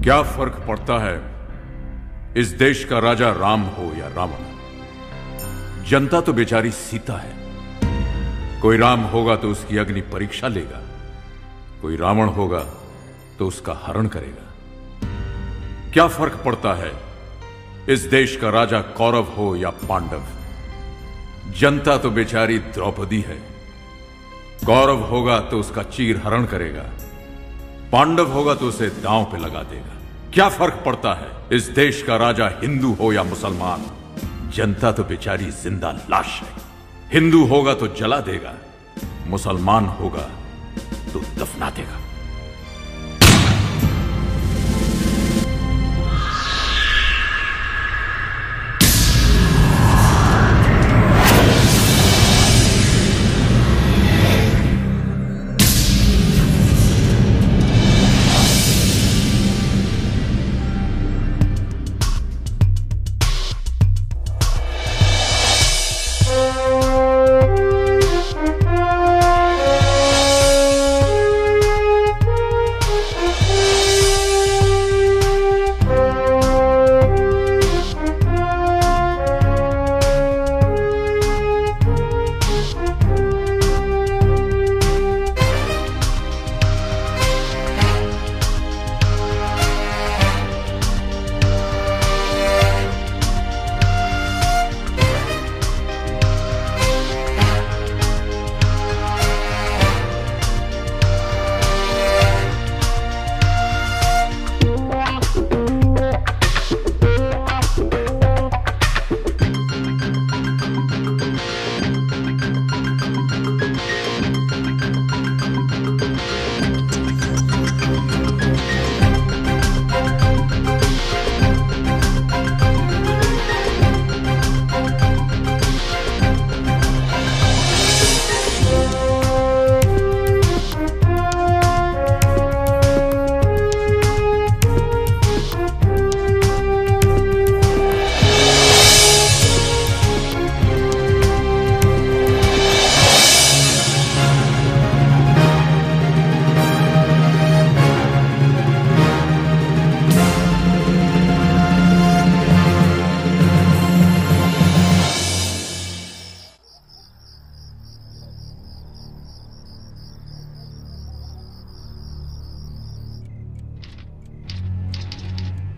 क्या फर्क पड़ता है इस देश का राजा राम हो या रावण? जनता तो बेचारी सीता है। कोई राम होगा तो उसकी अग्नि परीक्षा लेगा, कोई रावण होगा तो उसका हरण करेगा। क्या फर्क पड़ता है इस देश का राजा कौरव हो या पांडव? जनता तो बेचारी द्रौपदी है। कौरव होगा तो उसका चीर हरण करेगा, पांडव होगा तो उसे दांव पे लगा देगा। क्या फर्क पड़ता है इस देश का राजा हिंदू हो या मुसलमान? जनता तो बेचारी जिंदा लाश है। हिंदू होगा तो जला देगा, मुसलमान होगा तो दफना देगा।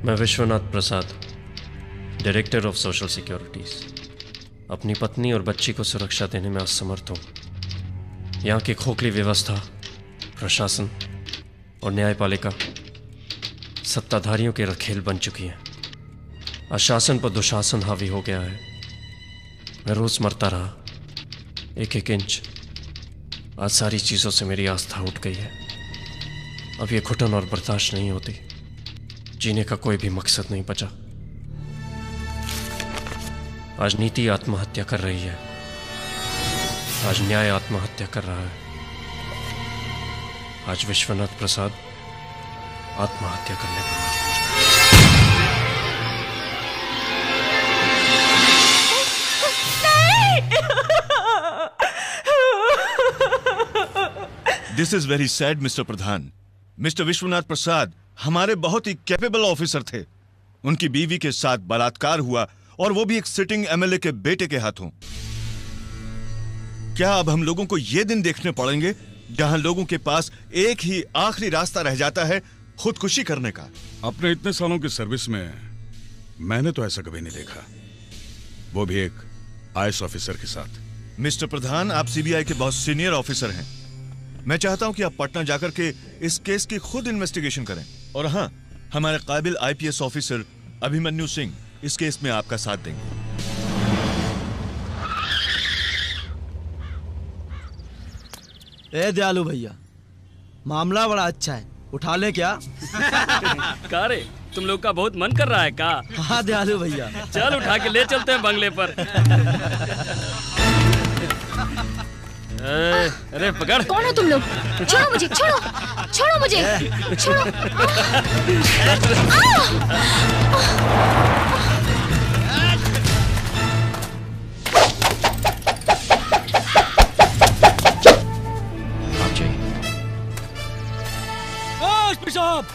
मैं विश्वनाथ प्रसाद, डायरेक्टर ऑफ सोशल सिक्योरिटीज, अपनी पत्नी और बच्ची को सुरक्षा देने में असमर्थ हूँ। यहाँ की खोखली व्यवस्था, प्रशासन और न्यायपालिका सत्ताधारियों के रखेल बन चुकी है। अशासन पर दुशासन हावी हो गया है। मैं रोज मरता रहा, एक एक इंच। आज सारी चीज़ों से मेरी आस्था उठ गई है। अब ये घुटन और बर्दाश्त नहीं होती। जीने का कोई भी मकसद नहीं बचा। आज नीति आत्महत्या कर रही है, आज न्याय आत्महत्या कर रहा है, आज विश्वनाथ प्रसाद आत्महत्या करने पर मजबूर। This is very sad mister Pradhan. Mister Vishwanath Prasad हमारे बहुत ही कैपेबल ऑफिसर थे। उनकी बीवी के साथ बलात्कार हुआ, और वो भी एक सिटिंग एमएलए के बेटे के हाथों। क्या अब हम लोगों को ये दिन देखने पड़ेंगे जहां लोगों के पास एक ही आखिरी रास्ता रह जाता है, खुदकुशी करने का? अपने इतने सालों की सर्विस में मैंने तो ऐसा कभी नहीं देखा, वो भी एक आईएएस ऑफिसर के साथ। मिस्टर प्रधान, आप सीबीआई के बहुत सीनियर ऑफिसर हैं। मैं चाहता हूं कि आप पटना जाकर के इस केस की खुद इन्वेस्टिगेशन करें। और हाँ, हमारे काबिल आईपीएस ऑफिसर अभिमन्यु सिंह इस केस में आपका साथ देंगे। ए दयालु भैया, मामला बड़ा अच्छा है, उठा ले क्या? का रे, तुम लोग का बहुत मन कर रहा है का? हाँ दयालु भैया, चल उठा के ले चलते हैं बंगले पर। अरे पकड़। कौन हो तुम लोग? छोड़ो मुझे, छोड़ो, छोड़ो मुझे, छोड़ो। एसपी साहब,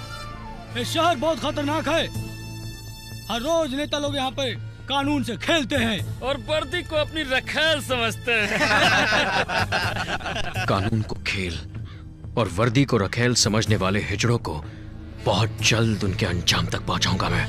ये शहर बहुत खतरनाक है। हर रोज नेता लोग यहाँ पे कानून से खेलते हैं और वर्दी को अपनी रखेल समझते हैं। कानून को खेल और वर्दी को रखेल समझने वाले हिजड़ों को बहुत जल्द उनके अंजाम तक पहुंचाऊंगा मैं।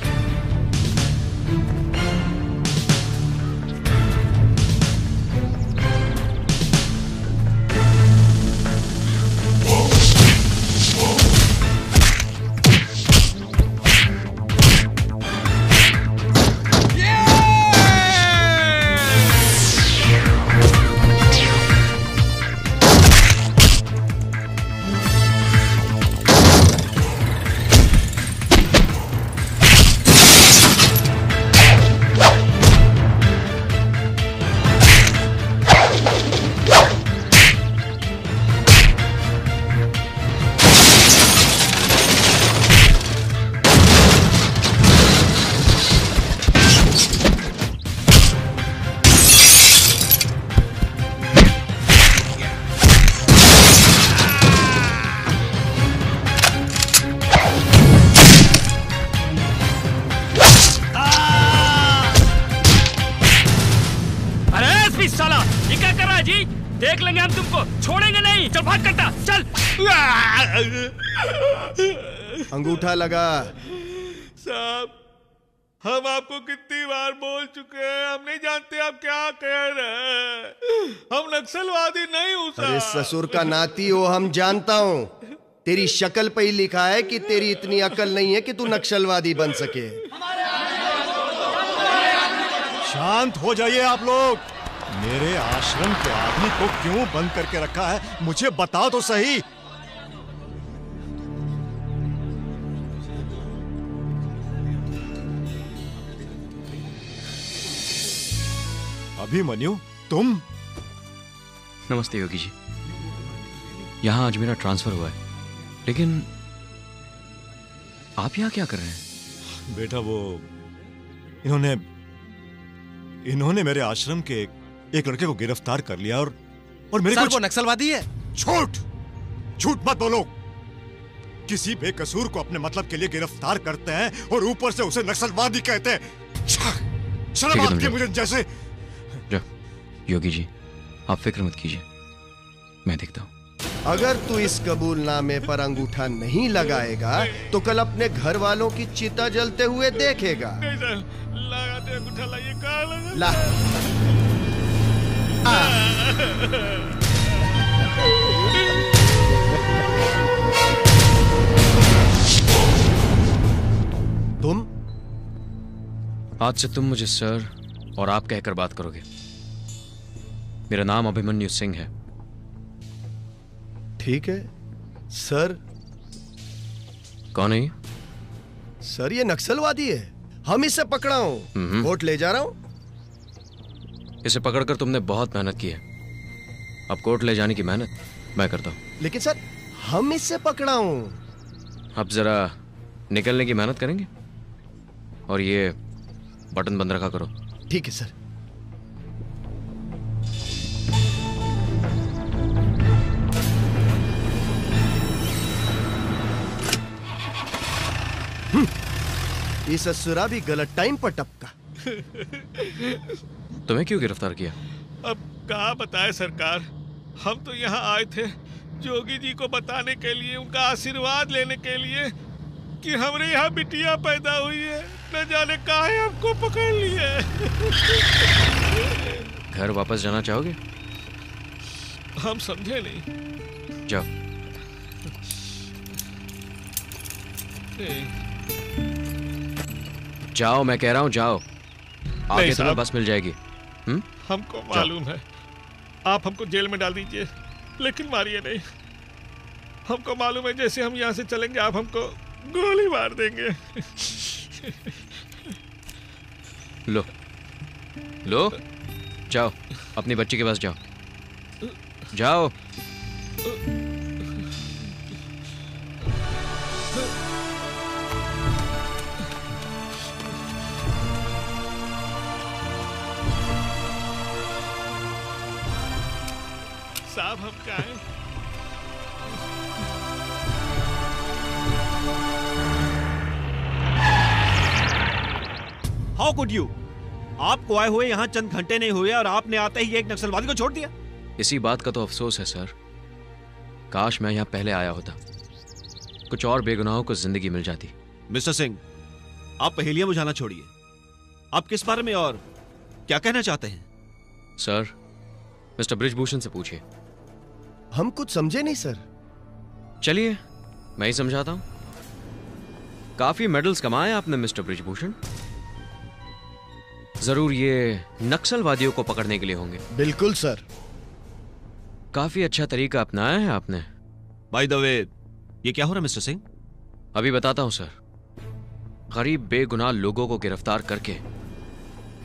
देख लेंगे हम तुमको, छोड़ेंगे नहीं। चल भाग कट्टा, चल। अंगूठा लगा। साहब, हम आपको कितनी बार बोल चुके हैं, हम नहीं जानते आप क्या कह रहे हैं। हम नक्सलवादी नहीं हूँ साहब। अरे ससुर का नाती हो, हम जानता हूँ। तेरी शक्ल पे ही लिखा है कि तेरी इतनी अकल नहीं है कि तू नक्सलवादी बन सके। शांत हो जाइए आप लोग। मेरे आश्रम के आदमी को क्यों बंद करके रखा है, मुझे बताओ तो सही। अभिमन्यु, तुम? नमस्ते योगी जी। यहां आज मेरा ट्रांसफर हुआ है, लेकिन आप यहाँ क्या कर रहे हैं? बेटा, वो इन्होंने मेरे आश्रम के एक लड़के को गिरफ्तार कर लिया और मेरे सर, वो नक्सलवादी है। झूठ मत बोलो। किसी बेकसूर को अपने मतलब के लिए गिरफ्तार करते हैं और ऊपर से उसे नक्सलवादी कहते हैं। शर्म आती है मुझे जैसे। योगी जी, आप फिक्र मत कीजिए, मैं देखता हूँ। अगर तू इस कबूलनामे पर अंगूठा नहीं लगाएगा तो कल अपने घर वालों की चिता जलते हुए देखेगा। लगाते अंगूठा लाइए, कहाँ लगा? ला। तुम? आज से तुम मुझे सर और आप कहकर बात करोगे। मेरा नाम अभिमन्यु सिंह है। ठीक है सर। कौन है ये? सर, ये नक्सलवादी है। हम इसे पकड़ा हूं, कोर्ट ले जा रहा हूं। इसे पकड़कर तुमने बहुत मेहनत की है, अब कोर्ट ले जाने की मेहनत मैं करता हूं। लेकिन सर, हम इससे पकड़ा हूं। अब जरा निकलने की मेहनत करेंगे और ये बटन बंद रखा करो। ठीक है सर। ये ससुरा भी गलत टाइम पर टपका। तुम्हें क्यों गिरफ्तार किया? अब कहाँ बताए सरकार, हम तो यहाँ आए थे जोगी जी को बताने के लिए, उनका आशीर्वाद लेने के लिए कि हमारे यहाँ बिटिया पैदा हुई है। न जाने काहे हमको पकड़ लिए। घर वापस जाना चाहोगे? हम समझे नहीं। जाओ। जाओ, मैं कह रहा हूँ जाओ। आगे तुम्हें बस मिल जाएगी। हमको मालूम है, आप हमको जेल में डाल दीजिए, लेकिन मारिए नहीं। हमको मालूम है जैसे हम यहाँ से चलेंगे आप हमको गोली मार देंगे। लो लो, जाओ अपनी बच्ची के पास जाओ। जाओ। साहब, हम क्या हैं? How could you? आपको आए हुए यहाँ चंद घंटे नहीं हुए और आपने आते ही एक नक्सलवादी को छोड़ दिया। इसी बात का तो अफसोस है सर, काश मैं यहाँ पहले आया होता, कुछ और बेगुनाहों को जिंदगी मिल जाती। मिस्टर सिंह, आप पहेलियां बुझाना छोड़िए। आप किस बारे में और क्या कहना चाहते हैं? सर, मिस्टर बृजभूषण से पूछिए। हम कुछ समझे नहीं सर। चलिए मैं ही समझाता हूं। काफी मेडल्स कमाए आपने मिस्टर बृजभूषण, जरूर ये नक्सलवादियों को पकड़ने के लिए होंगे। बिल्कुल सर। काफी अच्छा तरीका अपनाया है आपने। बाय द वे, ये क्या हो रहा है मिस्टर सिंह? अभी बताता हूं सर। गरीब बेगुनाह लोगों को गिरफ्तार करके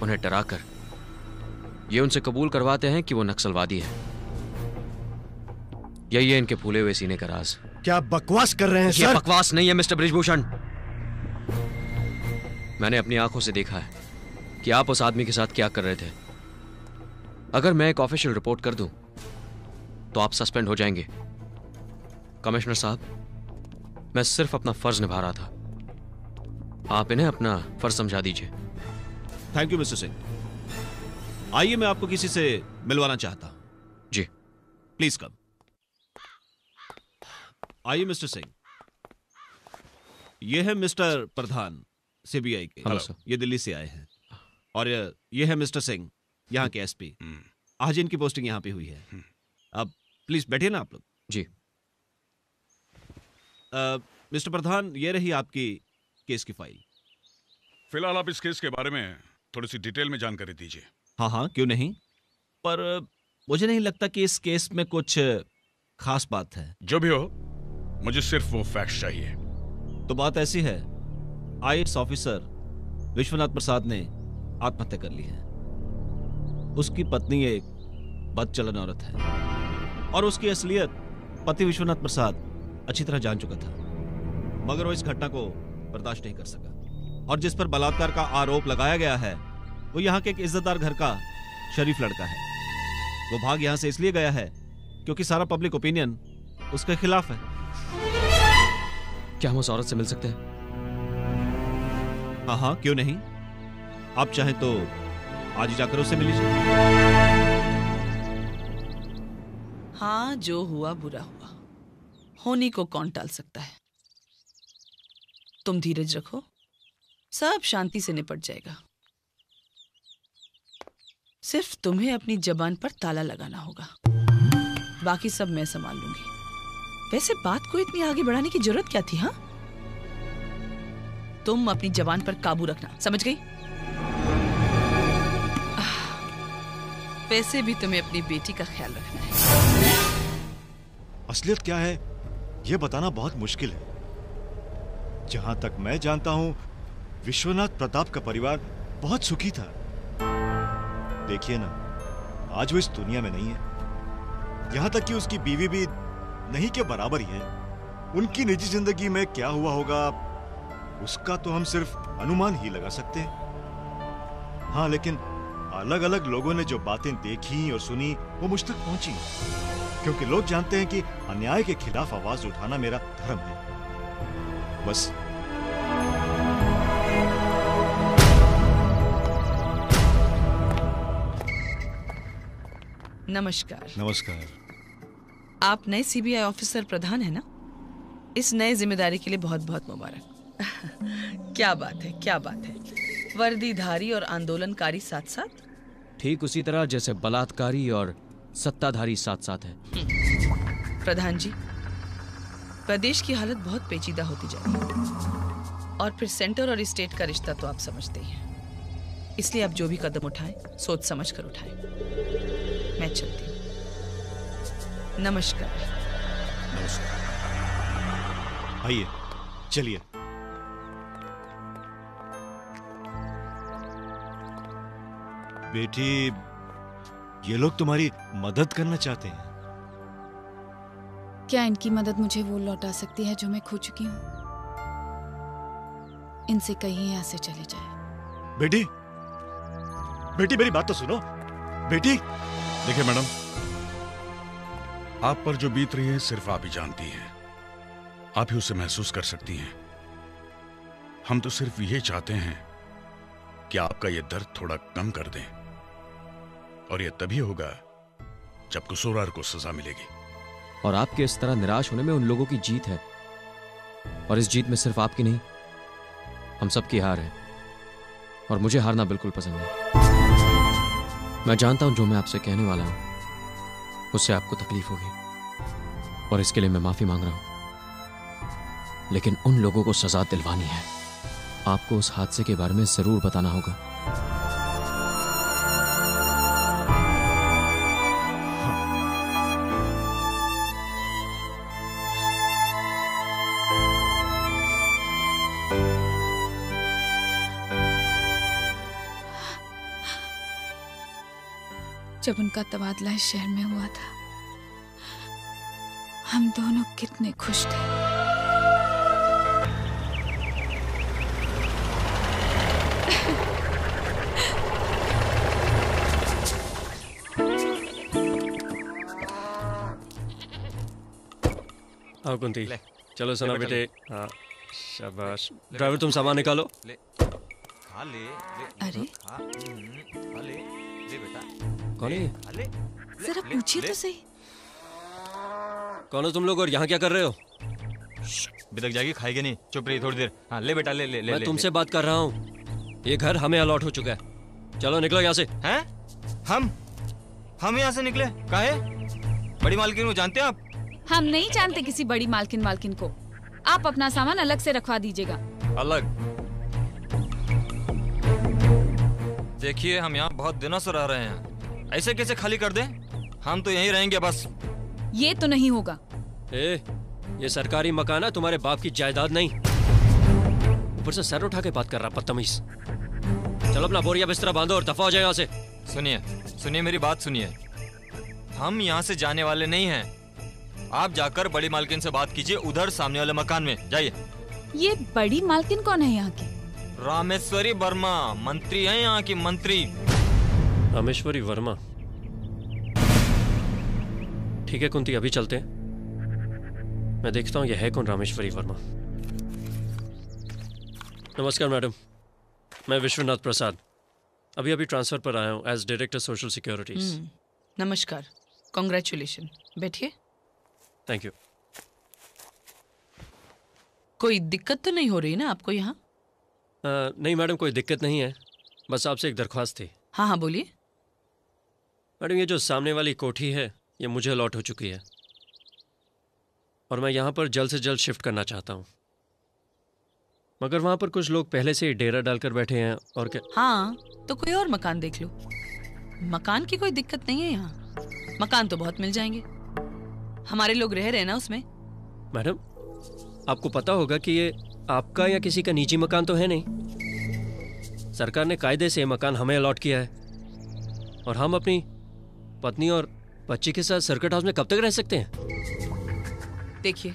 उन्हें डराकर ये उनसे कबूल करवाते हैं कि वो नक्सलवादी है। यही है इनके फूले हुए सीने का राज। क्या बकवास कर रहे हैं सर? ये बकवास नहीं है मिस्टर बृजभूषण। मैंने अपनी आंखों से देखा है कि आप उस आदमी के साथ क्या कर रहे थे। अगर मैं एक ऑफिशियल रिपोर्ट कर दूं तो आप सस्पेंड हो जाएंगे। कमिश्नर साहब, मैं सिर्फ अपना फर्ज निभा रहा था, आप इन्हें अपना फर्ज समझा दीजिए। Thank you mister Singh. आइए, मैं आपको किसी से मिलवाना चाहता हूं। जी प्लीज कम। आइए मिस्टर सिंह, ये है मिस्टर प्रधान सीबीआई के। Hello sir. ये दिल्ली से आए हैं। और ये है मिस्टर सिंह, यहाँ के एसपी। आज इनकी पोस्टिंग यहाँ पे हुई है। अब प्लीज बैठिए ना आप लोग। जी। मिस्टर प्रधान, ये रही आपकी केस की फाइल। फिलहाल आप इस केस के बारे में थोड़ी सी डिटेल में जानकारी दीजिए। हाँ हाँ, क्यों नहीं, पर मुझे नहीं लगता कि इस केस में कुछ खास बात है। जो भी हो, मुझे सिर्फ वो फैक्ट्स चाहिए। तो बात ऐसी है, आईएएस ऑफिसर विश्वनाथ प्रसाद ने आत्महत्या कर ली है। उसकी पत्नी एक बदचलन औरत है और उसकी असलियत पति विश्वनाथ प्रसाद अच्छी तरह जान चुका था, मगर वो इस घटना को बर्दाश्त नहीं कर सका और जिस पर बलात्कार का आरोप लगाया गया है वो यहाँ के एक इज्जतदार घर का शरीफ लड़का है। वो भाग यहाँ से इसलिए गया है क्योंकि सारा पब्लिक ओपिनियन उसके खिलाफ है। क्या हम उस औरत से मिल सकते हैं? हाँ हाँ, क्यों नहीं। आप चाहें तो आज ही जाकर उससे मिल लीजिए। हाँ, जो हुआ बुरा हुआ, होने को कौन टाल सकता है। तुम धीरज रखो, सब शांति से निपट जाएगा। सिर्फ तुम्हें अपनी जबान पर ताला लगाना होगा, बाकी सब मैं संभाल लूंगी। वैसे बात को इतनी आगे बढ़ाने की जरूरत क्या थी? हाँ, तुम अपनी जबान पर काबू रखना, समझ गई? वैसे भी तुम्हें अपनी बेटी का ख्याल रखना है। असलियत क्या है यह बताना बहुत मुश्किल है। जहां तक मैं जानता हूं, विश्वनाथ प्रताप का परिवार बहुत सुखी था। देखिए ना, आज वो इस दुनिया में नहीं है। यहां तक कि उसकी बीवी भी नहीं के बराबर ही है। उनकी निजी जिंदगी में क्या हुआ होगा उसका तो हम सिर्फ अनुमान ही लगा सकते हैं। हाँ, लेकिन अलग अलग लोगों ने जो बातें देखी और सुनी वो मुझ तक पहुंची, क्योंकि लोग जानते हैं कि अन्याय के खिलाफ आवाज उठाना मेरा धर्म है। बस नमस्कार। नमस्कार। आप नए सीबीआई ऑफिसर प्रधान है ना? इस नए जिम्मेदारी के लिए बहुत बहुत मुबारक। क्या बात है, क्या बात है। वर्दीधारी और आंदोलनकारी साथ साथ? ठीक उसी तरह जैसे बलात्कारी और सत्ताधारी साथ साथ है। प्रधान जी, प्रदेश की हालत बहुत पेचीदा होती जा रही है और फिर सेंटर और स्टेट का रिश्ता तो आप समझते ही हैं। इसलिए आप जो भी कदम उठाएं, सोच समझ कर उठाएं। मैं चलती हूँ। नमस्कार। नमस्कार। आइए, चलिए। बेटी, ये लोग तुम्हारी मदद करना चाहते हैं। क्या इनकी मदद मुझे वो लौटा सकती है जो मैं खो चुकी हूँ? इनसे कहीं यहाँ से चले जाए। बेटी, बेटी मेरी बात तो सुनो। बेटी, देखिए मैडम, आप पर जो बीत रही है सिर्फ आप ही जानती हैं। आप ही उसे महसूस कर सकती हैं। हम तो सिर्फ ये चाहते हैं कि आपका ये दर्द थोड़ा कम कर दें, और ये तभी होगा जब कसूरवार को सजा मिलेगी। और आपके इस तरह निराश होने में उन लोगों की जीत है, और इस जीत में सिर्फ आपकी नहीं, हम सबकी हार है, और मुझे हारना बिल्कुल पसंद नहीं। मैं जानता हूं जो मैं आपसे कहने वाला हूं उससे आपको तकलीफ होगी, और इसके लिए मैं माफी मांग रहा हूं, लेकिन उन लोगों को सजा दिलवानी है। आपको उस हादसे के बारे में जरूर बताना होगा। जब उनका तबादला इस शहर में हुआ था, हम दोनों कितने खुश थे। हाँ कुंती, चलो सुना बेटे। हाँ शाबाश। ड्राइवर तुम सामान निकालो। अरे कौन है? जरा पूछिए तो सही। कौन हो तुम लोग और यहाँ क्या कर रहे हो? अभी तक जाएगी, खाएगी नहीं, चुप रही थोड़ी देर। हाँ ले बेटा, ले ले ले। मैं तुमसे बात कर रहा हूँ, ये घर हमें अलॉट हो चुका है। चलो निकलो यहाँ से। हैं? हम यहाँ से निकले? काहे? बड़ी मालकिन को जानते हैं आप? हम नहीं जानते किसी बड़ी मालकिन को। आप अपना सामान अलग से रखवा दीजिएगा। अलग? देखिए हम यहाँ बहुत दिनों से रह रहे हैं, ऐसे कैसे खाली कर दें? हम तो यहीं रहेंगे बस। ये तो नहीं होगा। ये सरकारी मकान है, तुम्हारे बाप की जायदाद नहीं। ऊपर से सर उठा के बात कर रहा बदतमीज। चलो अपना बोरिया बिस्तरा बांधो और दफा हो जाए यहाँ से। सुनिए मेरी बात सुनिए, हम यहाँ से जाने वाले नहीं हैं। आप जाकर बड़ी मालकिन से बात कीजिए, उधर सामने वाले मकान में जाइए। ये बड़ी मालकिन कौन है यहाँ की? रामेश्वरी वर्मा, मंत्री हैं यहाँ की, मंत्री। रामेश्वरी वर्मा? ठीक है कुंती, अभी चलते हैं। मैं देखता हूँ यह है कौन रामेश्वरी वर्मा। नमस्कार मैडम, मैं विश्वनाथ प्रसाद, अभी ट्रांसफर पर आया हूँ एज डायरेक्टर सोशल सिक्योरिटीज। नमस्कार, कॉन्ग्रेचुलेशन। बैठिए। Thank you. कोई दिक्कत तो नहीं हो रही ना आपको यहाँ? नहीं मैडम, कोई दिक्कत नहीं है, बस आपसे एक दरख्वास्त थी। हाँ बोलिए। मैडम ये जो सामने वाली कोठी है ये मुझे अलॉट हो चुकी है, और मैं यहाँ पर जल्द से जल्द शिफ्ट करना चाहता हूँ, मगर वहाँ पर कुछ लोग पहले से ही डेरा डालकर बैठे हैं। और क्या? हाँ तो कोई और मकान देख लो। मकान की कोई दिक्कत नहीं है यहाँ, मकान तो बहुत मिल जाएंगे, हमारे लोग रह रहे हैं ना उसमें। मैडम आपको पता होगा कि ये आपका या किसी का निजी मकान तो है नहीं। सरकार ने कायदे से ये मकान हमें अलॉट किया है, और हम अपनी पत्नी और बच्ची के साथ सर्किट हाउस में कब तक रह सकते हैं? देखिए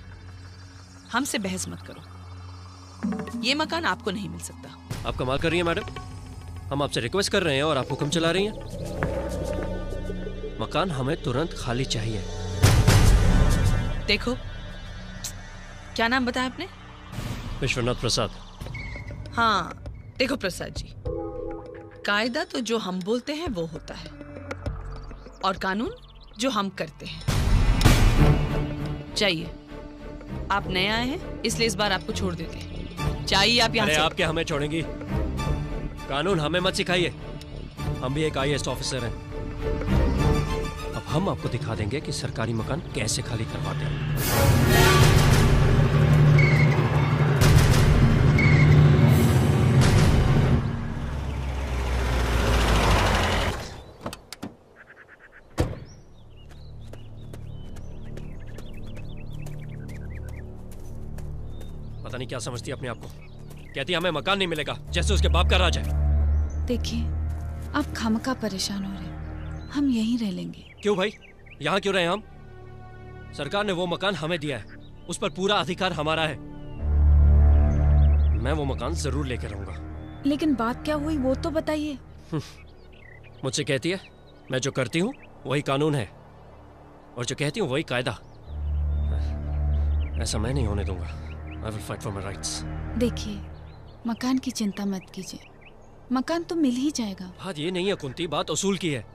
हमसे बहस मत करो, ये मकान आपको नहीं मिल सकता। आप कमाल कर रही हैं मैडम, हम आपसे रिक्वेस्ट कर रहे हैं और आप हुक्म चला रही हैं। मकान हमें तुरंत खाली चाहिए। देखो, क्या नाम बताया आपने? विश्वनाथ प्रसाद। हाँ देखो प्रसाद जी, कायदा तो जो हम बोलते हैं वो होता है, और कानून जो हम करते हैं। चाहिए, आप नए आए हैं इसलिए इस बार आपको छोड़ देते हैं। चाहिए आप यहाँ से। आप क्या हमें छोड़ेंगी? कानून हमें मत सिखाइए, हम भी एक IAS ऑफिसर हैं। अब हम आपको दिखा देंगे कि सरकारी मकान कैसे खाली करवाते हैं। पता नहीं क्या समझती है अपने आप को, कहती है हमें मकान नहीं मिलेगा, जैसे उसके बाप का राज है। देखिए आप खामखा परेशान हो रहे हैं, हम यहीं रह लेंगे। क्यों भाई, यहाँ क्यों रहे हम? सरकार ने वो मकान हमें दिया है, उस पर पूरा अधिकार हमारा है। मैं वो मकान जरूर लेकर रहूंगा। लेकिन बात क्या हुई वो तो बताइए। मुझसे कहती है मैं जो करती हूँ वही कानून है, और जो कहती हूँ वही कायदा। ऐसा मैं नहीं होने दूंगा। I will fight for my rights. देखिए मकान की चिंता मत कीजिए, मकान तो मिल ही जाएगा। बात ये नहीं है कुंती, बात उसूल की है।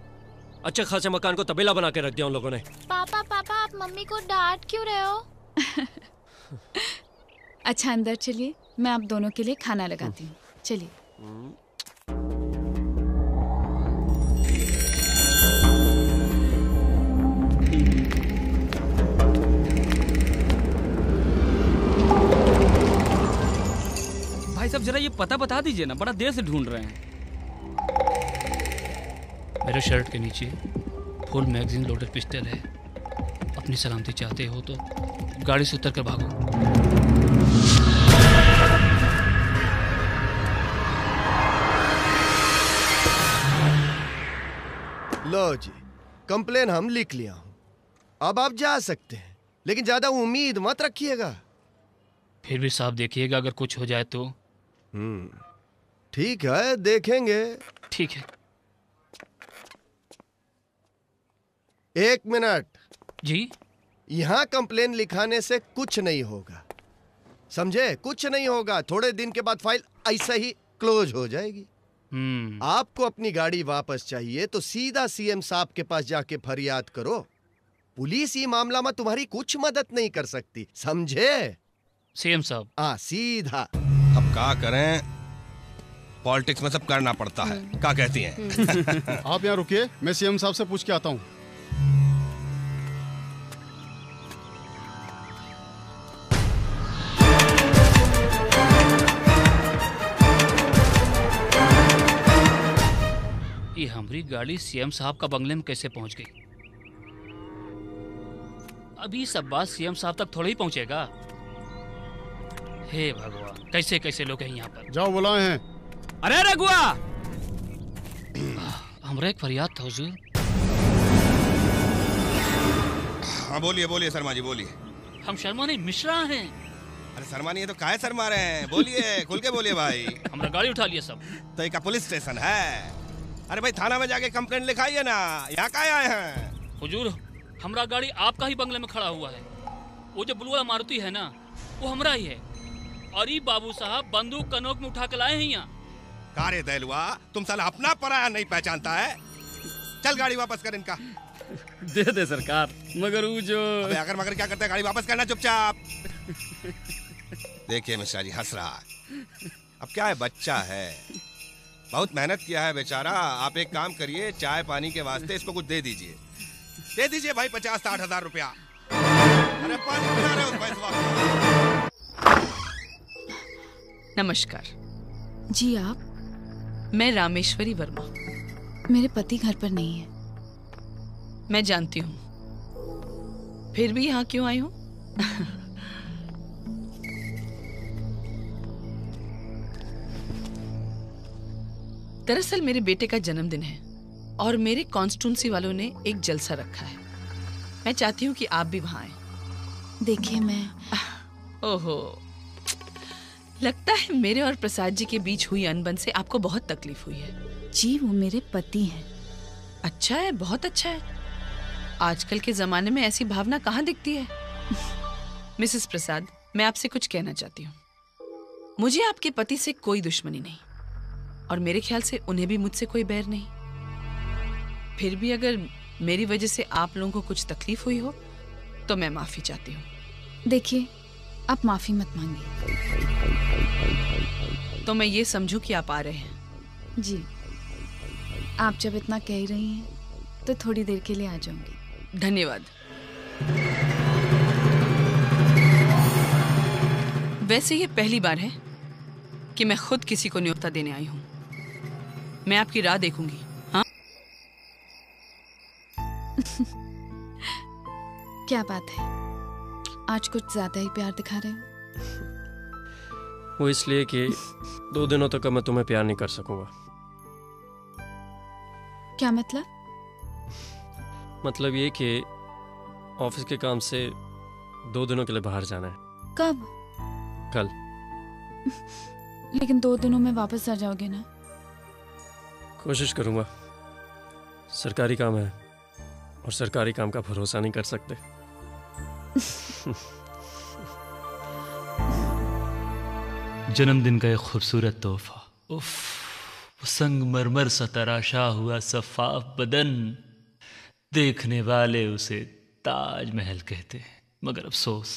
अच्छा खासे मकान को तबेला बना के रख दिया उन लोगों ने। पापा पापा आप मम्मी को डांट क्यों रहे हो? अच्छा अंदर चलिए, मैं आप दोनों के लिए खाना लगाती हूँ। चलिए। भाई साहब जरा ये पता बता दीजिए ना, बड़ा देर से ढूंढ रहे हैं। मेरे शर्ट के नीचे फुल मैगजीन लोडेड पिस्टल है। अपनी सलामती चाहते हो तो गाड़ी से उतर कर भागो। लो जी, कंप्लेन हम लिख लिया हूं। अब आप जा सकते हैं, लेकिन ज्यादा उम्मीद मत रखिएगा। फिर भी साहब देखिएगा, अगर कुछ हो जाए तो। ठीक है, देखेंगे। ठीक है। 1 मिनट जी। यहां कंप्लेन लिखाने से कुछ नहीं होगा, समझे? कुछ नहीं होगा। थोड़े दिन के बाद फाइल ऐसा ही क्लोज हो जाएगी। आपको अपनी गाड़ी वापस चाहिए तो सीधा सीएम साहब के पास जाके फरियाद करो। पुलिस ये मामला में तुम्हारी कुछ मदद नहीं कर सकती, समझे? सीएम साहब। हाँ, सीधा। अब क्या करें, पॉलिटिक्स में सब करना पड़ता है। क्या कहती हैं? आप यहाँ रुकिए, मैं सीएम साहब से पूछ के आता हूँ। ये हमारी गाड़ी सीएम साहब का बंगले में कैसे पहुंच गई? अभी सब बात सीएम साहब तक थोड़ा ही पहुंचेगा। हे भगवान, कैसे कैसे लोग हैं यहाँ पर। जाओ बुलाए हैं। अरे रघुआ, हमरा एक फरियाद था हुजूर। हाँ बोलिए बोलिए शर्मा जी बोलिए। हम शर्मा नहीं मिश्रा हैं। अरे शर्मा नहीं है तो काहे शर्मा रहे हैं? बोलिए, खुल के बोलिए भाई। हमरा गाड़ी उठा लिया सब। तो एक पुलिस स्टेशन है। अरे भाई थाना में जाके कंप्लेंट लिखाइए ना, यहाँ काहे आए हैं? हुजूर हमरा गाड़ी आपका ही बंगले में खड़ा हुआ है। वो जो ब्लू वाला मारुति है ना, वो हमरा ही है। और ये बाबू साहब बंदूक कनोक में उठा के लाए हैं यहाँ। कारे दैलुआ, तुम साला अपना पराया नहीं पहचानता है। चल गाड़ी वापस कर इनका। दे दे सरकार, मगर वो जो अगर मगर क्या करता है, गाड़ी वापस करना चुपचाप। देखिए मिश्रा जी हंस रहा है। अब क्या है, बच्चा है, बहुत मेहनत किया है बेचारा। आप एक काम करिए, चाय पानी के वास्ते इसको कुछ दे दीजिए। दे दीजिए भाई 50-60 हजार रुपया। अरे पानी पिला रहे हो भाई। नमस्कार जी। आप? मैं रामेश्वरी वर्मा। मेरे पति घर पर नहीं है। मैं जानती हूँ, फिर भी यहाँ क्यों आई हूँ? दरअसल मेरे बेटे का जन्मदिन है और मेरे कॉन्स्टिट्यूंसी वालों ने एक जलसा रखा है। मैं चाहती हूँ कि आप भी वहां आए। देखिए मैं ओहो, लगता है मेरे और प्रसाद जी के बीच हुई अनबन से आपको बहुत तकलीफ हुई है। जी वो मेरे पति हैं। अच्छा है, बहुत अच्छा है। आजकल के जमाने में ऐसी भावना कहाँ दिखती है। मिसेस प्रसाद, मैं आपसे कुछ कहना चाहती हूँ। मुझे आपके पति से कोई दुश्मनी नहीं और मेरे ख्याल से उन्हें भी मुझसे कोई बैर नहीं। फिर भी अगर मेरी वजह से आप लोगों को कुछ तकलीफ हुई हो तो मैं माफी चाहती हूँ। देखिए, आप माफी मत मांगिए। तो मैं ये समझूं कि आप आ रहे हैं? जी, आप जब इतना कह रही हैं तो थोड़ी देर के लिए आ जाऊंगी। धन्यवाद। वैसे ये पहली बार है कि मैं खुद किसी को न्योता देने आई हूँ। मैं आपकी राह देखूंगी। हाँ? क्या बात है, आज कुछ ज्यादा ही प्यार दिखा रहे हो। वो इसलिए कि 2 दिनों तक मैं तुम्हें प्यार नहीं कर सकूंगा। क्या मतलब? मतलब ये कि ऑफिस के काम से 2 दिनों के लिए बाहर जाना है। कब? कल। लेकिन 2 दिनों में वापस आ जाओगे ना? कोशिश करूंगा। सरकारी काम है और सरकारी काम का भरोसा नहीं कर सकते। जन्मदिन का एक खूबसूरत तोहफा। उफ, वो संगमरमर सा तराशा हुआ सफाफ बदन, देखने वाले उसे ताजमहल कहते हैं, मगर अफसोस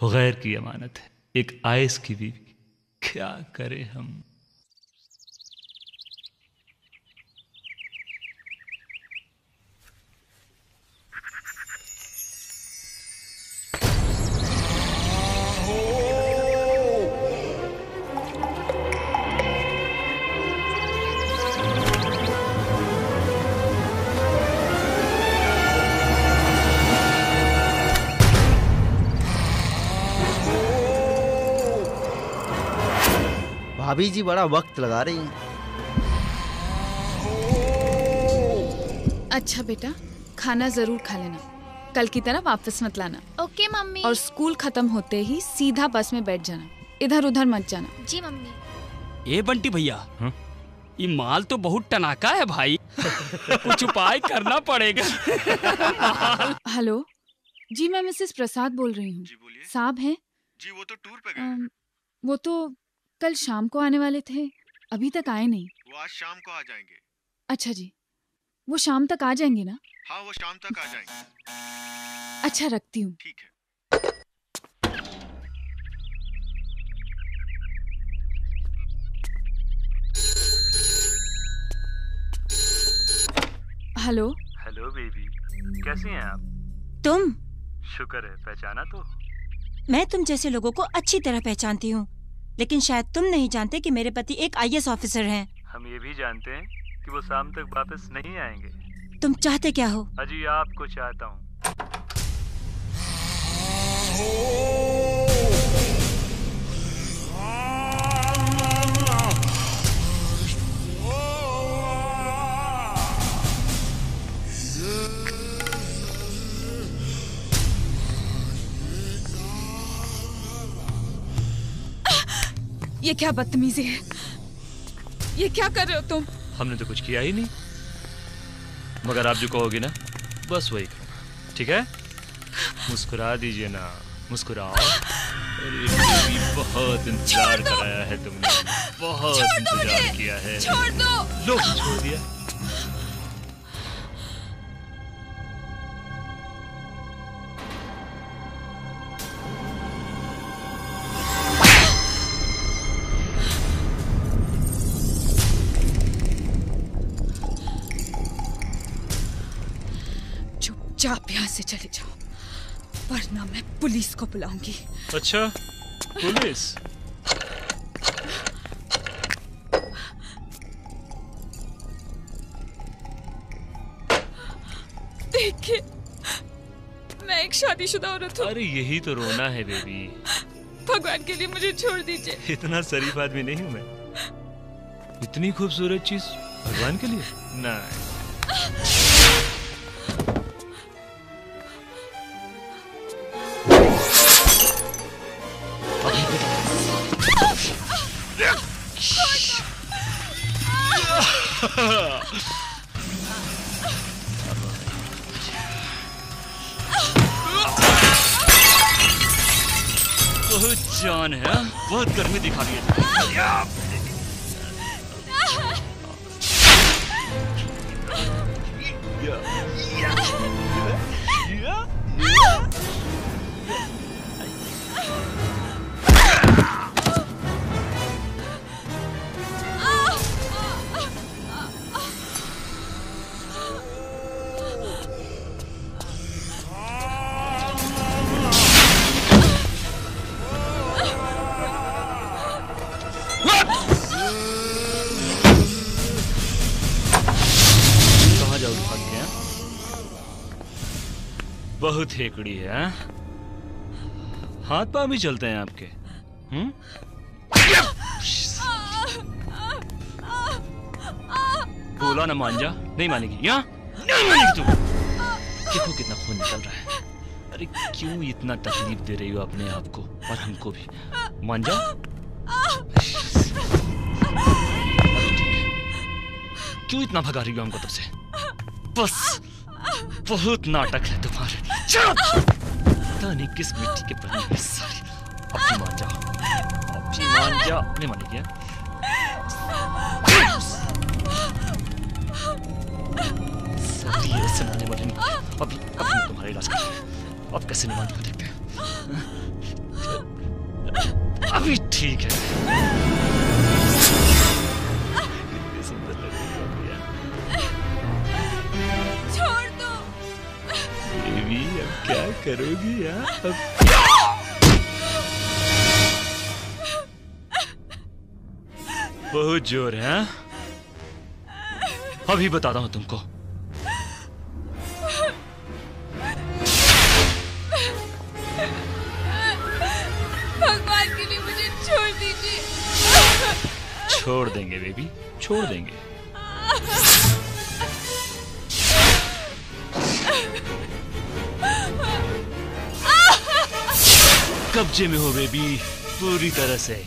वो गैर की अमानत है, एक आयस की बीवी। क्या करें हम। भाभी जी बड़ा वक्त लगा रही हैं। अच्छा बेटा, खाना जरूर खा लेना, कल की तरह वापस मत लाना। Okay mummy. और स्कूल खत्म होते ही सीधा बस में बैठ जाना, इधर उधर मत जाना। जी मम्मी। ए बंटी भैया, ये माल तो बहुत टनाका है भाई। कुछ उपाय करना पड़ेगा। हेलो जी, मैं मिसेस प्रसाद बोल रही हूँ। साहब हैं? जी वो तो टूर पे गए। वो तो कल शाम को आने वाले थे, अभी तक आए नहीं। वो आज शाम को आ जाएंगे। अच्छा जी, वो शाम तक आ जाएंगे ना? हाँ वो शाम तक आ जाएंगे। अच्छा रखती हूँ। ठीक है। हेलो हेलो बेबी, कैसी हैं आप? तुम? शुक्र है, पहचाना तो। मैं तुम जैसे लोगों को अच्छी तरह पहचानती हूँ, लेकिन शायद तुम नहीं जानते कि मेरे पति एक IAS ऑफिसर हैं। हम ये भी जानते हैं कि वो शाम तक वापस नहीं आएंगे। तुम चाहते क्या हो? अजी आपको चाहता हूँ। ये क्या बदतमीजी है? ये क्या कर रहे हो तुम? हमने तो कुछ किया ही नहीं, मगर आप जो कहोगे ना बस वही करूँगा, ठीक है? मुस्कुरा दीजिए ना, मुस्कुराओ। अरे बेबी, बहुत इंतजार कराया है तुमने, बहुत इंतजार किया है। छोड़ दो। लो छोड़ दिया। आप यहाँ से चले जाओ, वरना मैं पुलिस को बुलाऊंगी। अच्छा, पुलिस? देखिए, मैं एक शादीशुदा औरत हूँ। अरे यही तो रोना है बेबी। भगवान के लिए मुझे छोड़ दीजिए। इतना शरीफ आदमी नहीं हूँ मैं। इतनी खूबसूरत चीज भगवान के लिए? नहीं। बहुत जान है, बहुत गर्मी दिखा रही है। बहुत हेकड़ी है, हाथ पांव भी चलते हैं आपके। बोला ना मान जा, नहीं मानेगी। यहाँ नहीं मानेगी तू। देखो कितना खून निकल रहा है। अरे क्यों इतना तकलीफ दे रही हो अपने आप को और हमको भी? मान जा। क्यों इतना भगा रही हो हमको तब से? बस बहुत नाटक है तुम्हारे। पता नहीं किस मिट्टी के बने हैं सारे। अब भी मान जाओ, अब भी मान जाओ। नहीं मानेगी? कैसे मानने वाली नहीं। अभी तुम्हारा इलाज करते हैं। अब कैसे नहीं मानने देखते हैं। अभी ठीक है। कितनी सुंदर लग रही हो भैया। छोड़ दो। बेबी अब क्या करोगी यार? बहुत जोर है। अभी बताता हूं तुमको। भगवान के लिए मुझे छोड़ दीजिए। छोड़ देंगे बेबी, छोड़ देंगे। कब्जे में हो बेबी, पूरी तरह से।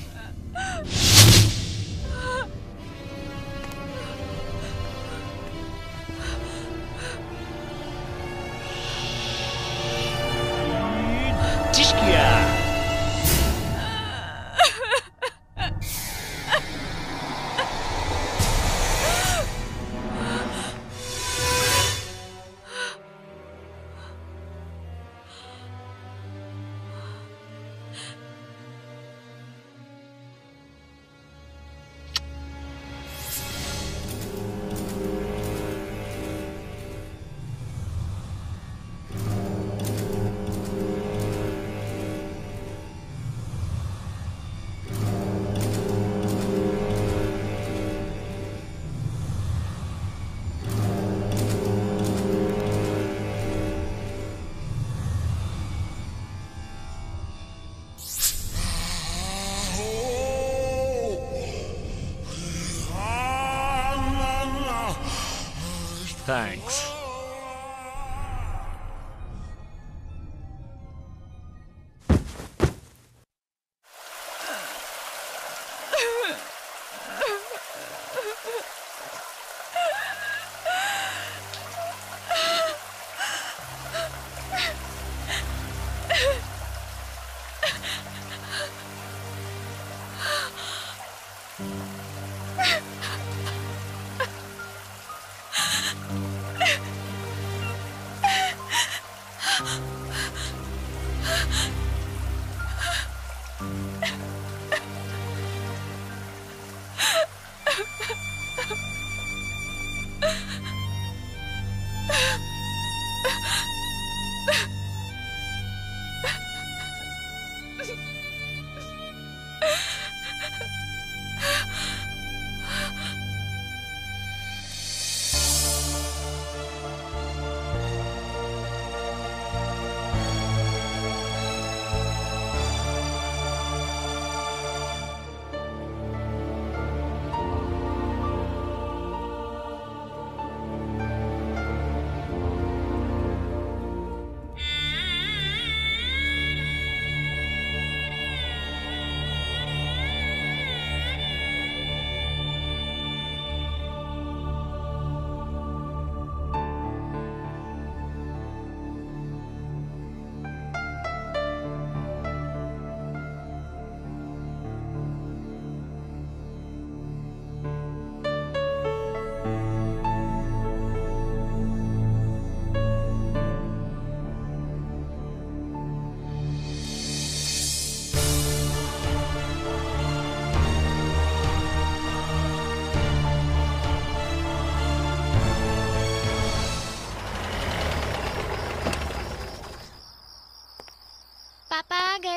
Thanks.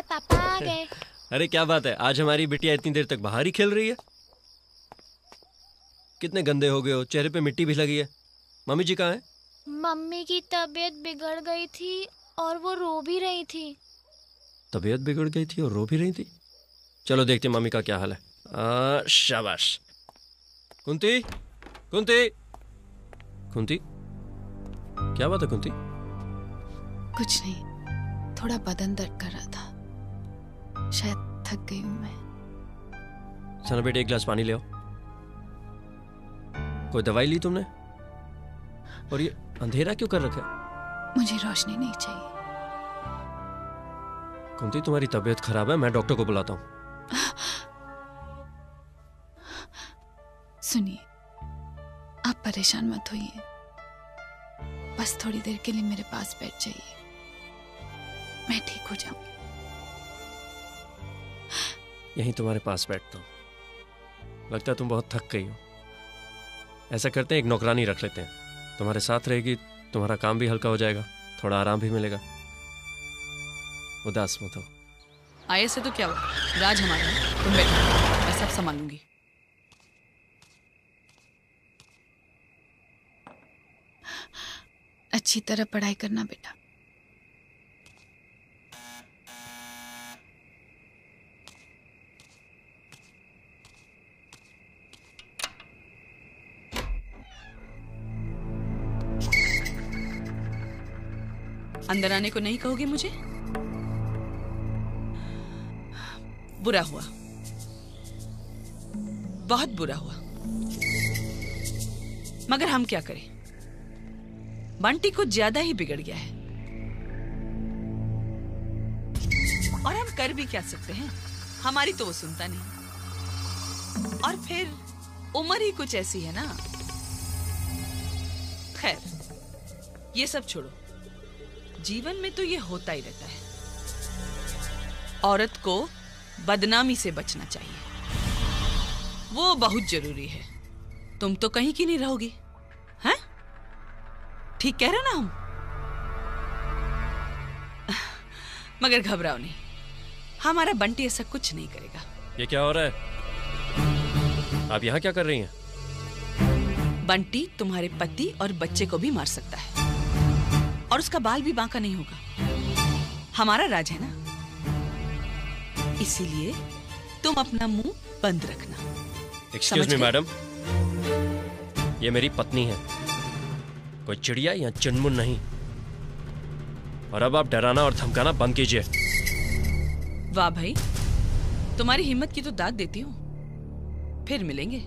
पापा आ गए। अरे क्या बात है, आज हमारी बिटिया इतनी देर तक बाहर ही खेल रही है। कितने गंदे हो गए हो, चेहरे पे मिट्टी भी लगी है। मम्मी जी कहाँ हैं? मम्मी की तबीयत बिगड़ गई थी और वो रो भी रही थी। तबीयत बिगड़ गई थी और रो भी रही थी? चलो देखते मम्मी का क्या हाल है। शाबाश। कुंती, कुंती, कुंती, क्या बात है कुंती? कुछ नहीं, थोड़ा बदन दर्द कर रहा था, शायद थक गई हूं मैं। चलो बेटे एक गिलास पानी ले आओ। कोई दवाई ली तुमने? और ये अंधेरा क्यों कर रखा है? मुझे रोशनी नहीं चाहिए। कुंती तुम्हारी तबीयत खराब है, मैं डॉक्टर को बुलाता हूँ। सुनिए, आप परेशान मत होइए। बस थोड़ी देर के लिए मेरे पास बैठ जाइए, मैं ठीक हो जाऊंगी। यहीं तुम्हारे पास बैठता हूँ। लगता है तुम बहुत थक गई हो। ऐसा करते हैं, एक नौकरानी रख लेते हैं, तुम्हारे साथ रहेगी, तुम्हारा काम भी हल्का हो जाएगा, थोड़ा आराम भी मिलेगा। उदास मत हो। आए से तो क्या हुआ, राज हमारा है, तुम बैठो, मैं सब संभालूंगी। अच्छी तरह पढ़ाई करना बेटा। अंदर आने को नहीं कहोगे मुझे? बुरा हुआ, बहुत बुरा हुआ, मगर हम क्या करें, बंटी कुछ ज्यादा ही बिगड़ गया है और हम कर भी क्या सकते हैं, हमारी तो वो सुनता नहीं। और फिर उम्र ही कुछ ऐसी है ना। खैर, ये सब छोड़ो, जीवन में तो ये होता ही रहता है। औरत को बदनामी से बचना चाहिए, वो बहुत जरूरी है। तुम तो कहीं की नहीं रहोगी, हैं? ठीक कह रहे ना हम? मगर घबराओ नहीं, हमारा बंटी ऐसा कुछ नहीं करेगा। ये क्या हो रहा है? आप यहाँ क्या कर रही हैं? बंटी तुम्हारे पति और बच्चे को भी मार सकता है और उसका बाल भी बांका नहीं होगा। हमारा राज है ना, इसीलिए तुम अपना मुंह बंद रखना। एक्सक्यूज मी मैडम, ये मेरी पत्नी है, कोई चिड़िया या चुनमुन नहीं। और अब आप डराना और धमकाना बंद कीजिए। वाह भाई, तुम्हारी हिम्मत की तो दाद देती हूँ। फिर मिलेंगे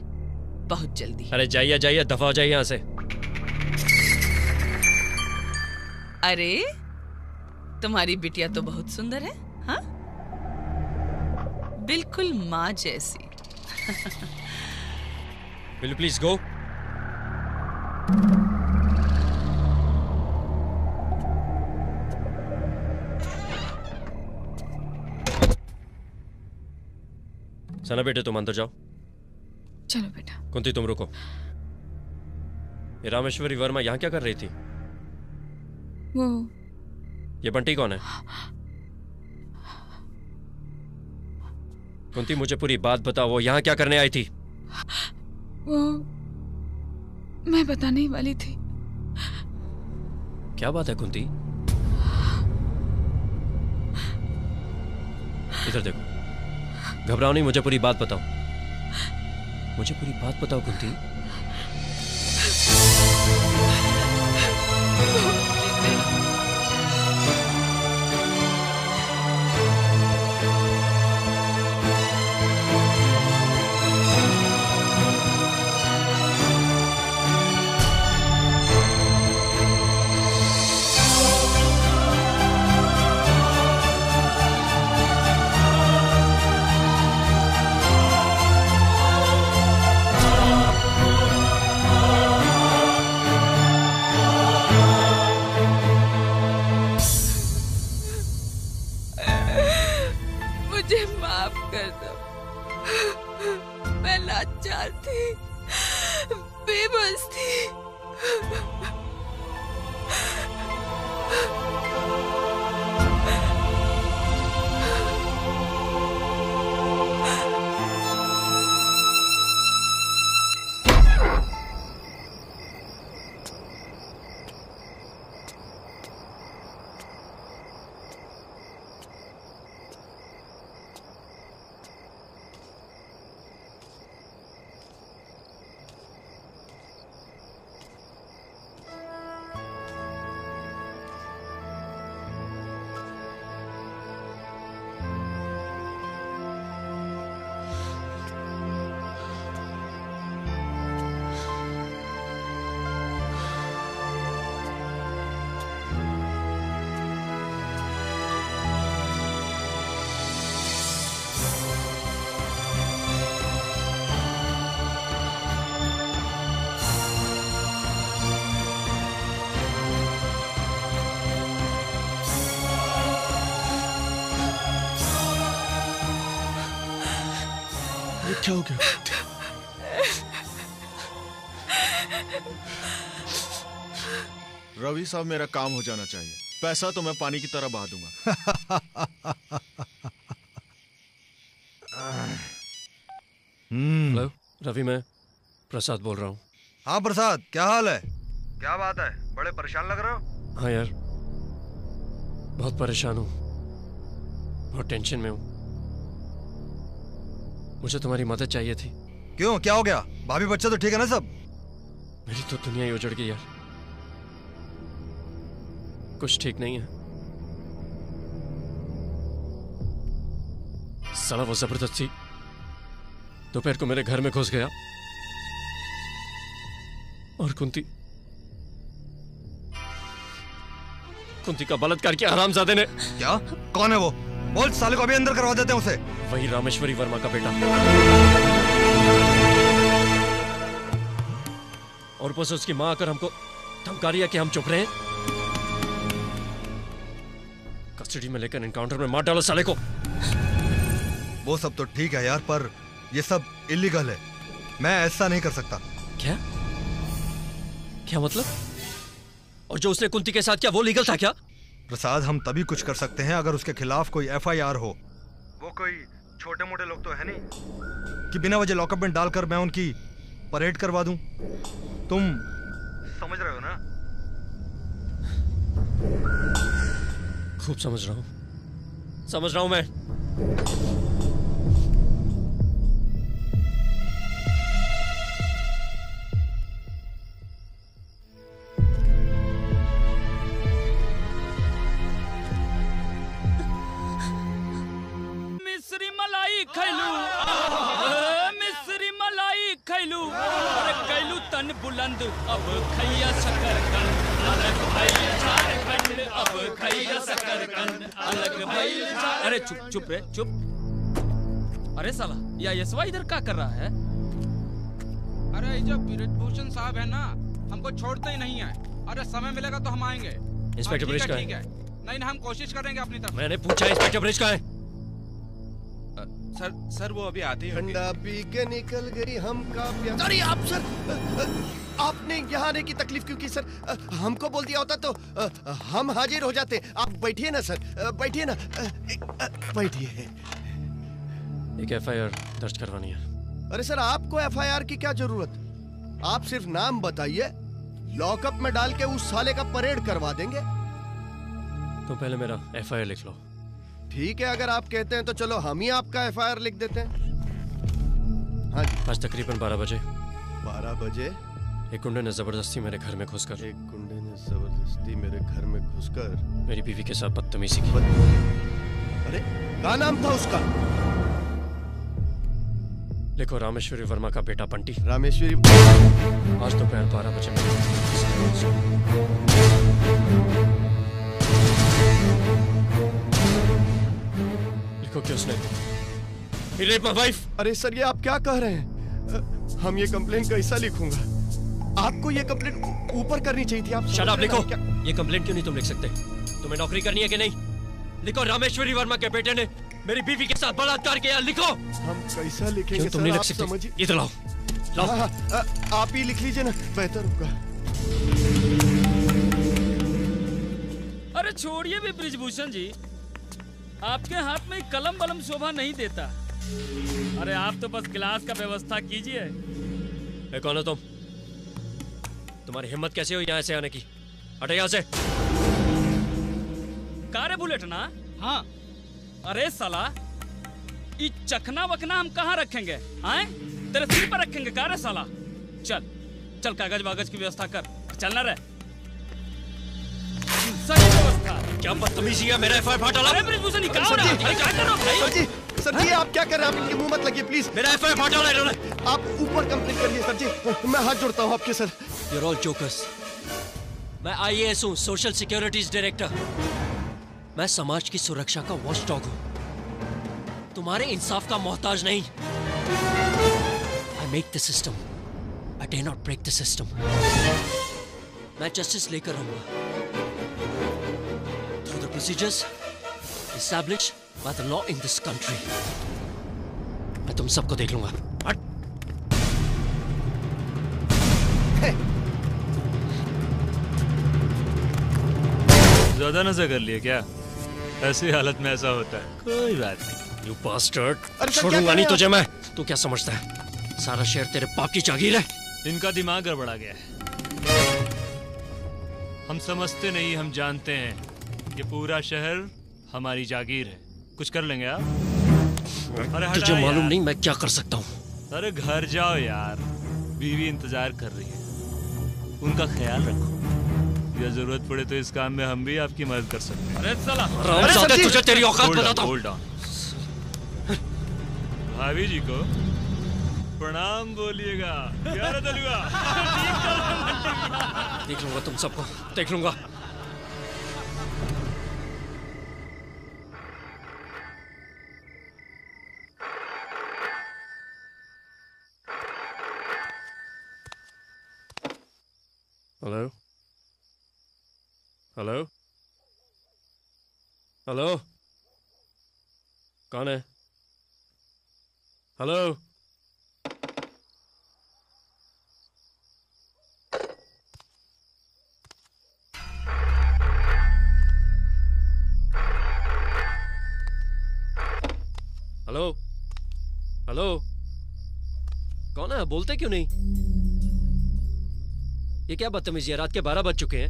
बहुत जल्दी। अरे जाइए जाइए, दफा हो जाइए यहाँ से। अरे तुम्हारी बिटिया तो बहुत सुंदर है, हाँ? बिल्कुल माँ जैसी। Will you please go? सना बेटे, तुम अंदर जाओ। चलो बेटा। कुंती, तुम रुको। ये रामेश्वरी वर्मा यहाँ क्या कर रही थी? वो ये बंटी कौन है? कुंती, मुझे पूरी बात बताओ, वो यहाँ क्या करने आई थी? वो मैं बताने ही वाली थी। क्या बात है कुंती? इधर देखो, घबराओ नहीं, मुझे पूरी बात बताओ, मुझे पूरी बात बताओ कुंती। मुझे माफ कर दो, मैं लाचार थी, बेबस थी। ये क्या हो गया? रवि साहब, मेरा काम हो जाना चाहिए। पैसा तो मैं पानी की तरह बहा दूंगा। हेलो रवि, मैं प्रसाद बोल रहा हूँ। हाँ प्रसाद, क्या हाल है? क्या बात है, बड़े परेशान लग रहे हो? हाँ यार, बहुत परेशान हूँ, बहुत टेंशन में हूँ। मुझे तुम्हारी मदद चाहिए थी। क्यों, क्या हो गया? भाभी बच्चा तो ठीक है ना सब? मेरी तो दुनिया ही उजड़ गई यार, कुछ ठीक नहीं है। साला वो जबरदस्ती दोपहर को मेरे घर में घुस गया और कुंती का बलात्कार किया हरामजादे ने। क्या? कौन है वो? बोल, साले को अभी अंदर करवा देते हैं उसे। वही रामेश्वरी वर्मा का बेटा। और ऊपर से उसकी मां आकर हमको धमका रही है कि हम चुप रहे। कस्टडी में लेकर एनकाउंटर में मार डालो साले को। वो सब तो ठीक है यार, पर ये सब इलीगल है। मैं ऐसा नहीं कर सकता। क्या? क्या मतलब? और जो उसने कुंती के साथ किया वो लीगल था क्या? प्रसाद, हम तभी कुछ कर सकते हैं अगर उसके खिलाफ कोई FIR हो। वो कोई छोटे मोटे लोग तो है नहीं कि बिना वजह लॉकअप में डालकर मैं उनकी परेड करवा दूं। तुम समझ रहे हो ना? खूब समझ रहा हूं मैं। मिस्री मलाई खैलू, मिस्री मलाई खैलू, अरे कैलू तन बुलंद, अब खैया शकरकंद, अलग भइल झारखंड, अब खैया शकरकंद, अलग भइल झारखंड। अरे चुप चुप रे चुप। अरे साला, या यशवा इधर क्या कर रहा है? अरे जो ब्रिजभूषण साहब है ना, हमको छोड़ते ही नहीं है। अरे समय मिलेगा तो हम आएंगे। इंस्पेक्टर ब्रिज का ठीक है। नहीं, हम कोशिश करेंगे अपनी तरफ। मैंने पूछा इंस्पेक्टर ब्रिज का है? सर वो अभी आते ही होंगे। ठंडा पी के निकल गई हमका प्यास। अरे आप सर, आपने यहाँ आने की तकलीफ क्यों की सर? हमको बोल दिया होता तो हम हाजिर हो जाते। आप बैठिए ना सर, बैठिए ना, बैठिए। एक FIR दर्ज करवानी है। अरे सर, आपको FIR की क्या जरूरत? आप सिर्फ नाम बताइए, लॉकअप में डाल के उस साले का परेड करवा देंगे। तुम पहले मेरा FIR लिख लो। ठीक है, अगर आप कहते हैं तो चलो हम ही आपका FIR लिख देते हैं। हाँ जी। आज तकरीबन 12 बजे। 12 बजे? एक गुंडे ने जबरदस्ती मेरे घर में घुसकर मेरी बीवी के साथ बदतमीजी की। अरे क्या नाम था उसका? लिखो, रामेश्वरी वर्मा का बेटा बंटी। रामेश्वरी। आज दोपहर 12 बजे लिखो कि उसने He raped my wife। अरे सर, ये आप क्या कह रहे हैं? हम ये कंप्लेंट कैसा लिखूंगा? आपको ये कंप्लेंट ऊपर करनी चाहिए थी। आप शट अप। लिखो। ये कंप्लेंट क्यों नहीं तुम लिख सकते? तुम्हें नौकरी करनी है कि नहीं? लिखो, रामेश्वरी वर्मा के बेटे ने मेरी बीवी के साथ बलात्कार किया। लिखो। हम कैसा लिखेंगे? तुम नहीं लिख सकते? इधर लाओ। आप ही लिख लीजिए ना, बेहतर होगा। अरे छोड़िए भी ब्रिजभूषण जी, आपके हाथ में कलम बलम शोभा नहीं देता। अरे आप तो बस गिलास का व्यवस्था कीजिए। कौन हो तुम? तुम्हारी हिम्मत कैसे हुई यहाँ से आने की? हटे यहाँ से। कारे बुलेट ना? हाँ। अरे साला, ये चखना वखना हम कहाँ रखेंगे? आए तेरे सिर पर रखेंगे कारे साला? चल चल, कागज वागज की व्यवस्था कर। चलना रे। सही व्यवस्था। क्या बदतमीजी है? मेरा FIR फाड़ डाला। अरे ब्रिजभूषण जी, क्या हो रहा है? अरे क्या कर रहे हो भाई? सर जी, आप क्या कर रहे हैं? आप इनके मुंह मत लगिए प्लीज। मेरा FIR फाड़ डाला इन्होंने। आप ऊपर कंप्लेंट करिए सर जी, मैं हाथ जोड़ता हूँ आपके सर। You're all jokers। मैं IAS हूँ, सोशल सिक्योरिटीज डायरेक्टर। मैं समाज की सुरक्षा का वॉचडॉग हूँ, तुम्हारे इंसाफ का मोहताज नहीं। I make the system, I dare not break the system। मैं जस्टिस लेकर आऊंगा through the procedures established by the law in this country। मैं तुम सबको देख लूंगा। हट। ज्यादा नशा कर लिया क्या? ऐसी हालत में ऐसा होता है, कोई बात नहीं। यू बास्टर्ड, छोड़ूंगा नहीं तुझे मैं। तू क्या समझता है सारा शहर तेरे बाप की जागीर है? इनका दिमाग गड़बड़ा गया है। हम समझते नहीं, हम जानते हैं ये पूरा शहर हमारी जागीर है। कुछ कर लेंगे आप? अरे तुझे मालूम नहीं मैं क्या कर सकता हूँ। अरे घर जाओ यार, बीवी इंतजार कर रही है, उनका ख्याल रखो। या जरूरत पड़े तो इस काम में हम भी आपकी मदद कर सकते हैं। अरे साला, तुझे तेरी औकात बताता हूँ। Hold on. भाभी जी को प्रणाम बोलिएगा। क्या रे दलुआ? देख लूंगा तुम सबको, देख लूंगा। हेलो हेलो हेलो, कौन है? हेलो, हेलो हेलो, कौन है? बोलते क्यों नहीं? ये क्या बदतमीजी है? रात के 12 बज चुके हैं,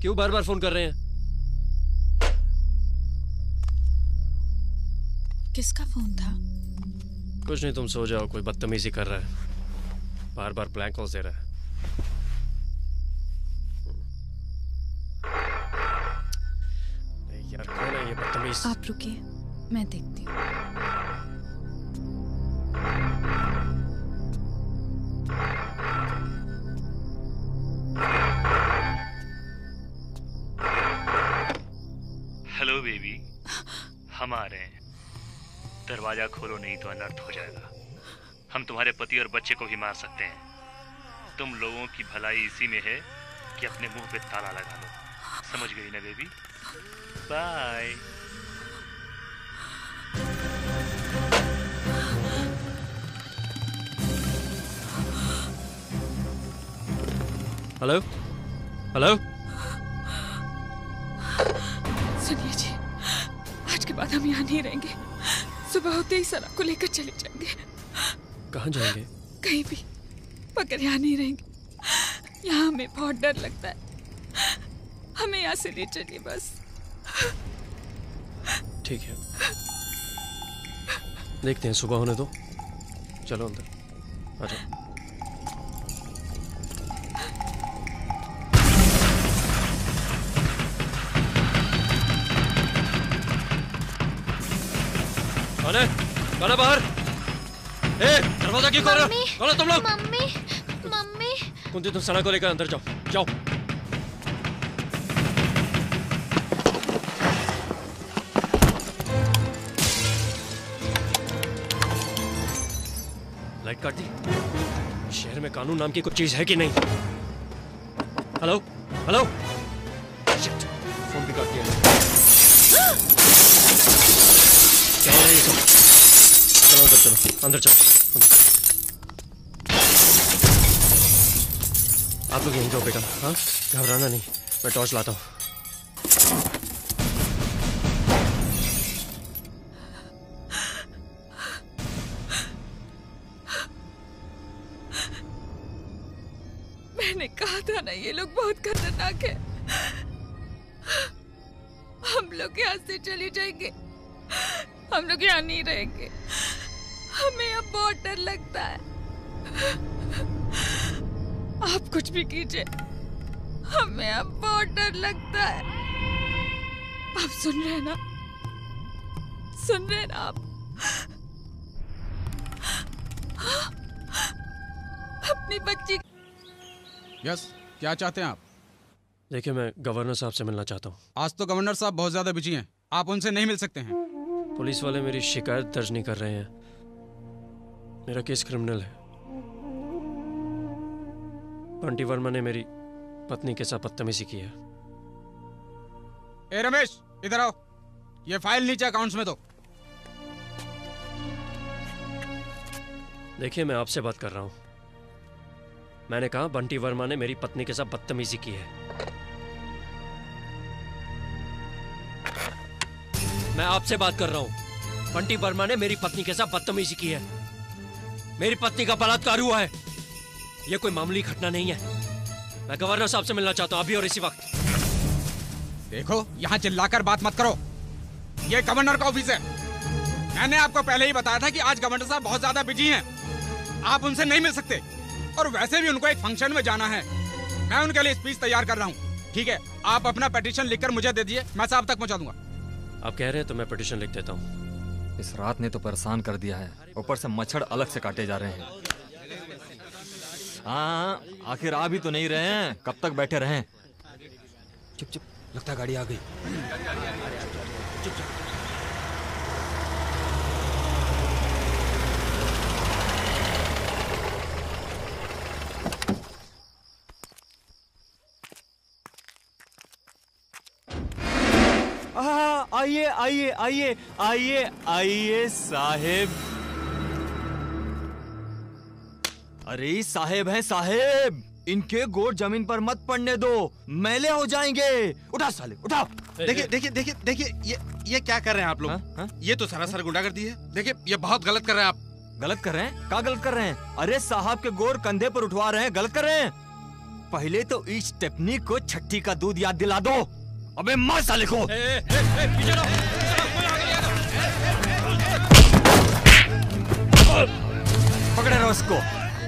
क्यों बार बार फोन कर रहे हैं? किसका फोन था? कुछ नहीं, तुम सो जाओ। कोई बदतमीजी कर रहा है, बार बार ब्लैंक कॉल्स दे रहा है। यार कौन है ये बदतमीज? आप रुकिए, मैं देखती हूँ। हेलो बेबी, हम आ रहे हैं। दरवाजा खोलो नहीं तो अनर्थ हो जाएगा। हम तुम्हारे पति और बच्चे को भी मार सकते हैं। तुम लोगों की भलाई इसी में है कि अपने मुंह पे ताला लगा लो। समझ गई ना बेबी? बाय। हेलो हेलो, सुनिए जी, आज के बाद हम यहाँ नहीं रहेंगे। सुबह होते ही सरा को लेकर चले जाएंगे। कहाँ जाएंगे? कहीं भी, मगर यहाँ नहीं रहेंगे। यहाँ हमें बहुत डर लगता है। हमें यहाँ से ले चलिए बस। ठीक है, देखते हैं, सुबह होने दो। चलो अंदर आ जाओ। कौन है? कौन है बाहर? ए, दरवाजा क्यों खोल रहे हो? कौन है तुम लोग? Mummy, mummy. कुंती, तुम सना को लेकर अंदर जाओ, जाओ। लाइट काट दी। शहर में कानून नाम की कुछ चीज है कि नहीं? हेलो हेलो, शिट, फोन भी काट दिया। क्या हो रहा है ये सब? चलो अंदर, चलो अंदर, चलो अंदर। आप लोग यहीं जाओ बेटा, हाँ, घबराना नहीं। मैं टॉर्च लाता हूँ। मैंने कहा था ना, ये लोग बहुत खतरनाक है। हम लोग यहाँ से चले जाएंगे। हम लोग यहाँ नहीं रहेंगे। हमें अब बहुत डर लगता है। आप कुछ भी कीजिए, हमें अब बहुत डर लगता है। आप सुन रहे हैं ना? सुन रहे हैं ना आप? अपनी बच्ची। यस, क्या चाहते हैं आप? देखिए, मैं गवर्नर साहब से मिलना चाहता हूँ। आज तो गवर्नर साहब बहुत ज्यादा बिजी हैं, आप उनसे नहीं मिल सकते हैं। पुलिस वाले मेरी शिकायत दर्ज नहीं कर रहे हैं। मेरा केस क्रिमिनल है। बंटी वर्मा ने मेरी पत्नी के साथ बदतमीजी की है। ए रमेश, इधर आओ। ये फाइल नीचे अकाउंट्स में दो। देखिए, मैं आपसे बात कर रहा हूं। मैंने कहा बंटी वर्मा ने मेरी पत्नी के साथ बदतमीजी की है। मैं आपसे बात कर रहा हूं। बंटी वर्मा ने मेरी पत्नी के साथ बदतमीजी की है। मेरी पत्नी का बलात्कार हुआ है। यह कोई मामूली घटना नहीं है। मैं गवर्नर साहब से मिलना चाहता हूं अभी और इसी वक्त। देखो, यहाँ चिल्लाकर बात मत करो। ये गवर्नर का ऑफिस है। मैंने आपको पहले ही बताया था कि आज गवर्नर साहब बहुत ज्यादा बिजी हैं। आप उनसे नहीं मिल सकते। और वैसे भी उनको एक फंक्शन में जाना है। मैं उनके लिए स्पीच तैयार कर रहा हूँ। ठीक है, आप अपना पिटीशन लिखकर मुझे दे दीजिए, मैं साहब तक पहुँचा दूंगा। आप कह रहे हैं तो मैं पिटीशन लिख देता हूँ। इस रात ने तो परेशान कर दिया है, ऊपर से मच्छर अलग से काटे जा रहे हैं। हाँ, आखिर आ भी तो नहीं रहे हैं, कब तक बैठे रहें? चुप चुप, लगता है गाड़ी आ गई। चुप चुप। आइए आइए आइए आइए आइए साहेब। अरे साहेब हैं साहेब, इनके गोड़ जमीन पर मत पड़ने दो, मैले हो जाएंगे। उठा साले उठा। देखिए देखिए देखिए देखिए, ये क्या कर रहे हैं आप लोग? ये तो सरासर गुंडागर्दी है। देखिए, ये बहुत गलत कर रहे हैं आप। गलत कर रहे हैं? क्या गलत कर रहे हैं? अरे साहब के गोड़ कंधे पर उठवा रहे हैं, गलत कर रहे हैं। पहले तो इस टेक्निक को छठी का दूध याद दिला दो। अबे मार साले को। पकड़े रहो इसको।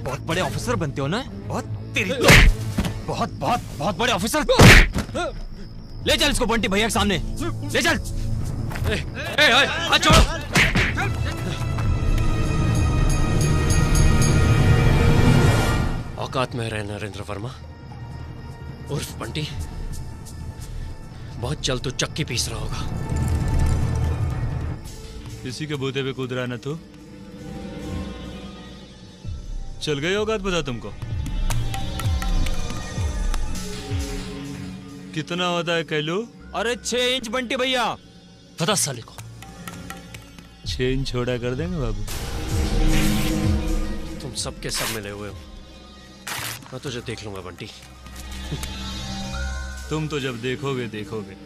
बहुत बड़े ऑफिसर बनते हो ना? बहुत तेरी बहुत बहुत बहुत बड़े ऑफिसर। ले चल इसको बंटी भैया के सामने ले चल। हाथ छोड़ो। औकात में रहे नरेंद्र वर्मा उर्फ बंटी। बहुत जल्द तो चक्की पीस रहा होगा। इसी के बूते पे कूद रहा ना तू? चल गई औकात पता तुमको? कितना होता है कैलू? अरे 6 इंच बंटी भैया। पता साले को 6 इंच छोड़ा कर देंगे बाबू। तुम सबके सब मिले हुए हो। मैं तुझे देख लूंगा बंटी। तुम तो जब देखोगे देखोगे।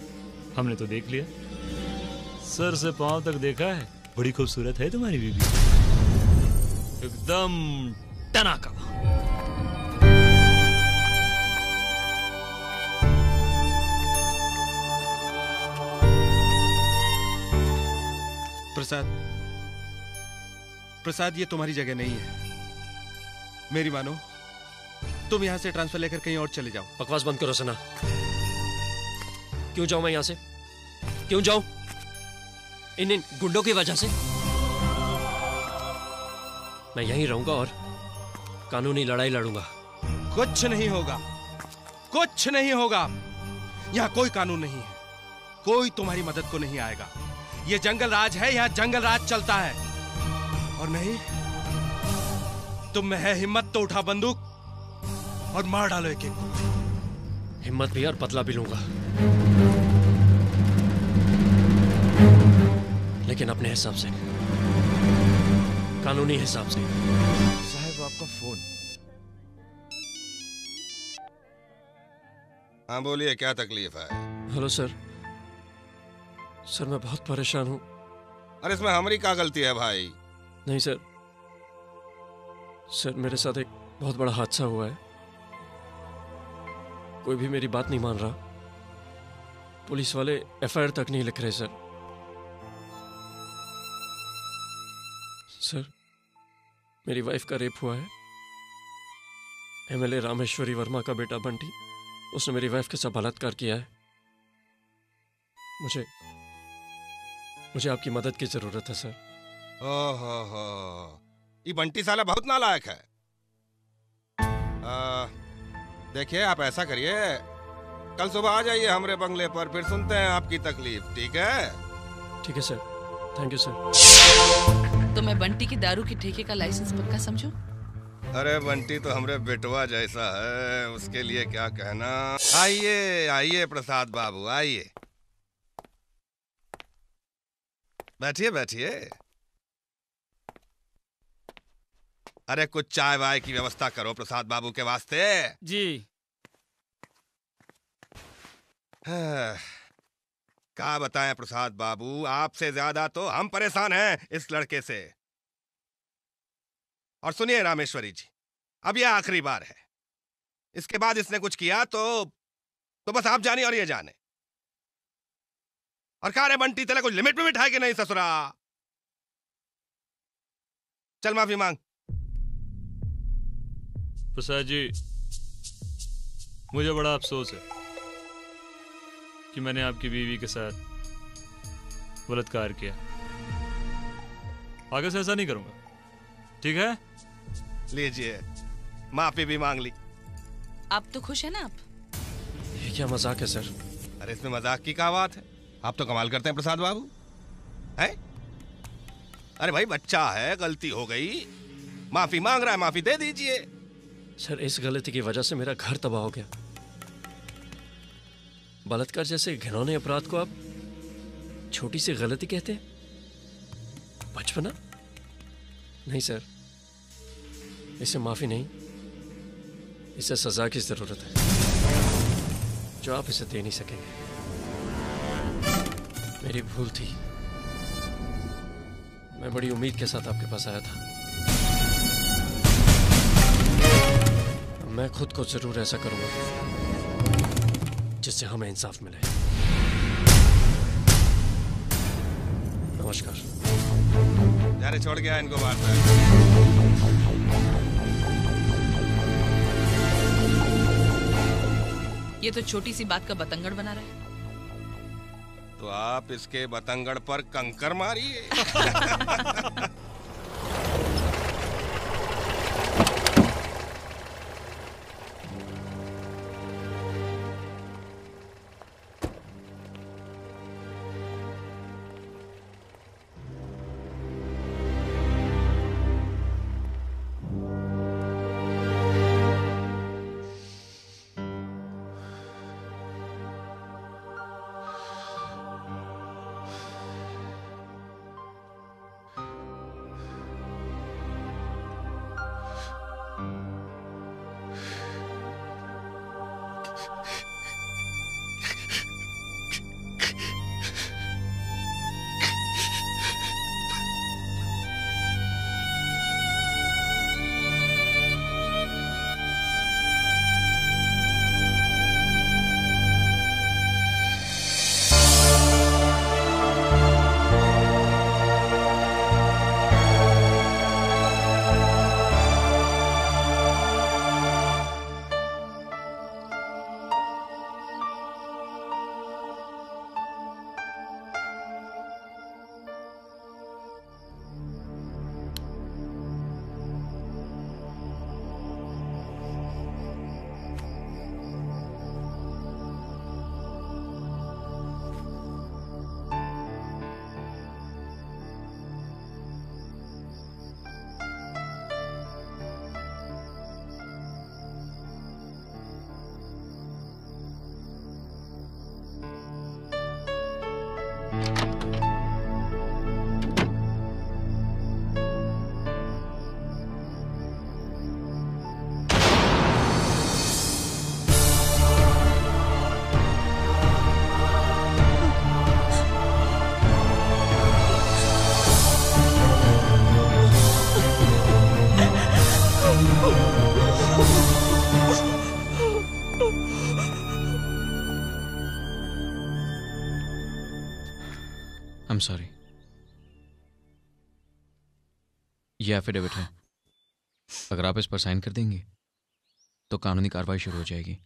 हमने तो देख लिया, सर से पांव तक देखा है। बड़ी खूबसूरत है तुम्हारी बीबी, एकदम टनाका। प्रसाद, प्रसाद, ये तुम्हारी जगह नहीं है। मेरी मानो, तुम यहां से ट्रांसफर लेकर कहीं और चले जाओ। बकवास बंद करो सना। क्यों जाऊं मैं यहां से? क्यों जाऊं? इन गुंडों की वजह से? मैं यहीं रहूंगा और कानूनी लड़ाई लड़ूंगा। कुछ नहीं होगा, कुछ नहीं होगा। यहाँ कोई कानून नहीं है, कोई तुम्हारी मदद को नहीं आएगा। ये जंगल राज है, यहाँ जंगल राज चलता है। और नहीं, तुम में है हिम्मत तो उठा बंदूक और मार डालो एक एक। हिम्मत भी और बदला भी लूंगा, लेकिन अपने हिसाब से, कानूनी हिसाब से। साहब, आपका फोन। हाँ बोलिए, क्या तकलीफ है? Hello sir. सर मैं बहुत परेशान हूँ। अरे इसमें हमारी क्या गलती है भाई? नहीं सर, सर मेरे साथ एक बहुत बड़ा हादसा हुआ है। कोई भी मेरी बात नहीं मान रहा। पुलिस वाले एफआईआर तक नहीं लिख रहे सर। सर मेरी वाइफ का रेप हुआ है। एमएलए रामेश्वरी वर्मा का बेटा बंटी, उसने मेरी वाइफ के साथ बलात्कार किया है। मुझे आपकी मदद की जरूरत है सर। ओहो, ये बंटी साला बहुत नालायक है। देखिए, आप ऐसा करिए, कल सुबह आ जाइए हमारे बंगले पर, फिर सुनते हैं आपकी तकलीफ। ठीक है? ठीक है सर, थैंक यू सर। तो मैं बंटी की दारू की ठेके का लाइसेंस पक्का समझूं? अरे बंटी तो हमरे बेटवा जैसा है, उसके लिए क्या कहना। आइए आइए प्रसाद बाबू, आइए, बैठिए बैठिए। अरे कुछ चाय वाय की व्यवस्था करो प्रसाद बाबू के वास्ते। जी। क्या बताएं प्रसाद बाबू, आपसे ज्यादा तो हम परेशान हैं इस लड़के से। और सुनिए रामेश्वरी जी, अब यह आखिरी बार है। इसके बाद इसने कुछ किया तो बस आप जानिए और ये जाने। और कहा रे बंटी, तेरा कुछ लिमिट में बिठाए कि नहीं ससुरा? चल माफी मांग। प्रसाद जी, मुझे बड़ा अफसोस है कि मैंने आपकी बीवी के साथ बलात्कार किया। आगे से ऐसा नहीं करूंगा, ठीक है? लीजिए, माफी भी मांग ली। आप तो खुश है ना? आप ये क्या मजाक है सर? अरे इसमें मजाक की क्या बात है? आप तो कमाल करते हैं प्रसाद बाबू। हैं? अरे भाई बच्चा है, गलती हो गई, माफी मांग रहा है, माफी दे दीजिए। सर इस गलती की वजह से मेरा घर तबाह हो गया। बलात्कार जैसे घिनौने अपराध को आप छोटी सी गलती कहते हैं? बचपना? नहीं सर, इसे माफी नहीं, इसे सजा की जरूरत है जो आप इसे दे नहीं सकेंगे। मेरी भूल थी, मैं बड़ी उम्मीद के साथ आपके पास आया था। मैं खुद को जरूर ऐसा करूंगा जिससे हमें इंसाफ मिले। नमस्कार। यार छोड़ गया इनको बात। ये तो छोटी सी बात का बतंगड़ बना रहा है। तो आप इसके बतंगड़ पर कंकर मारिए। I'm sorry. ये एफिडेविट है, अगर आप इस पर साइन कर देंगे तो कानूनी कार्रवाई शुरू हो जाएगी।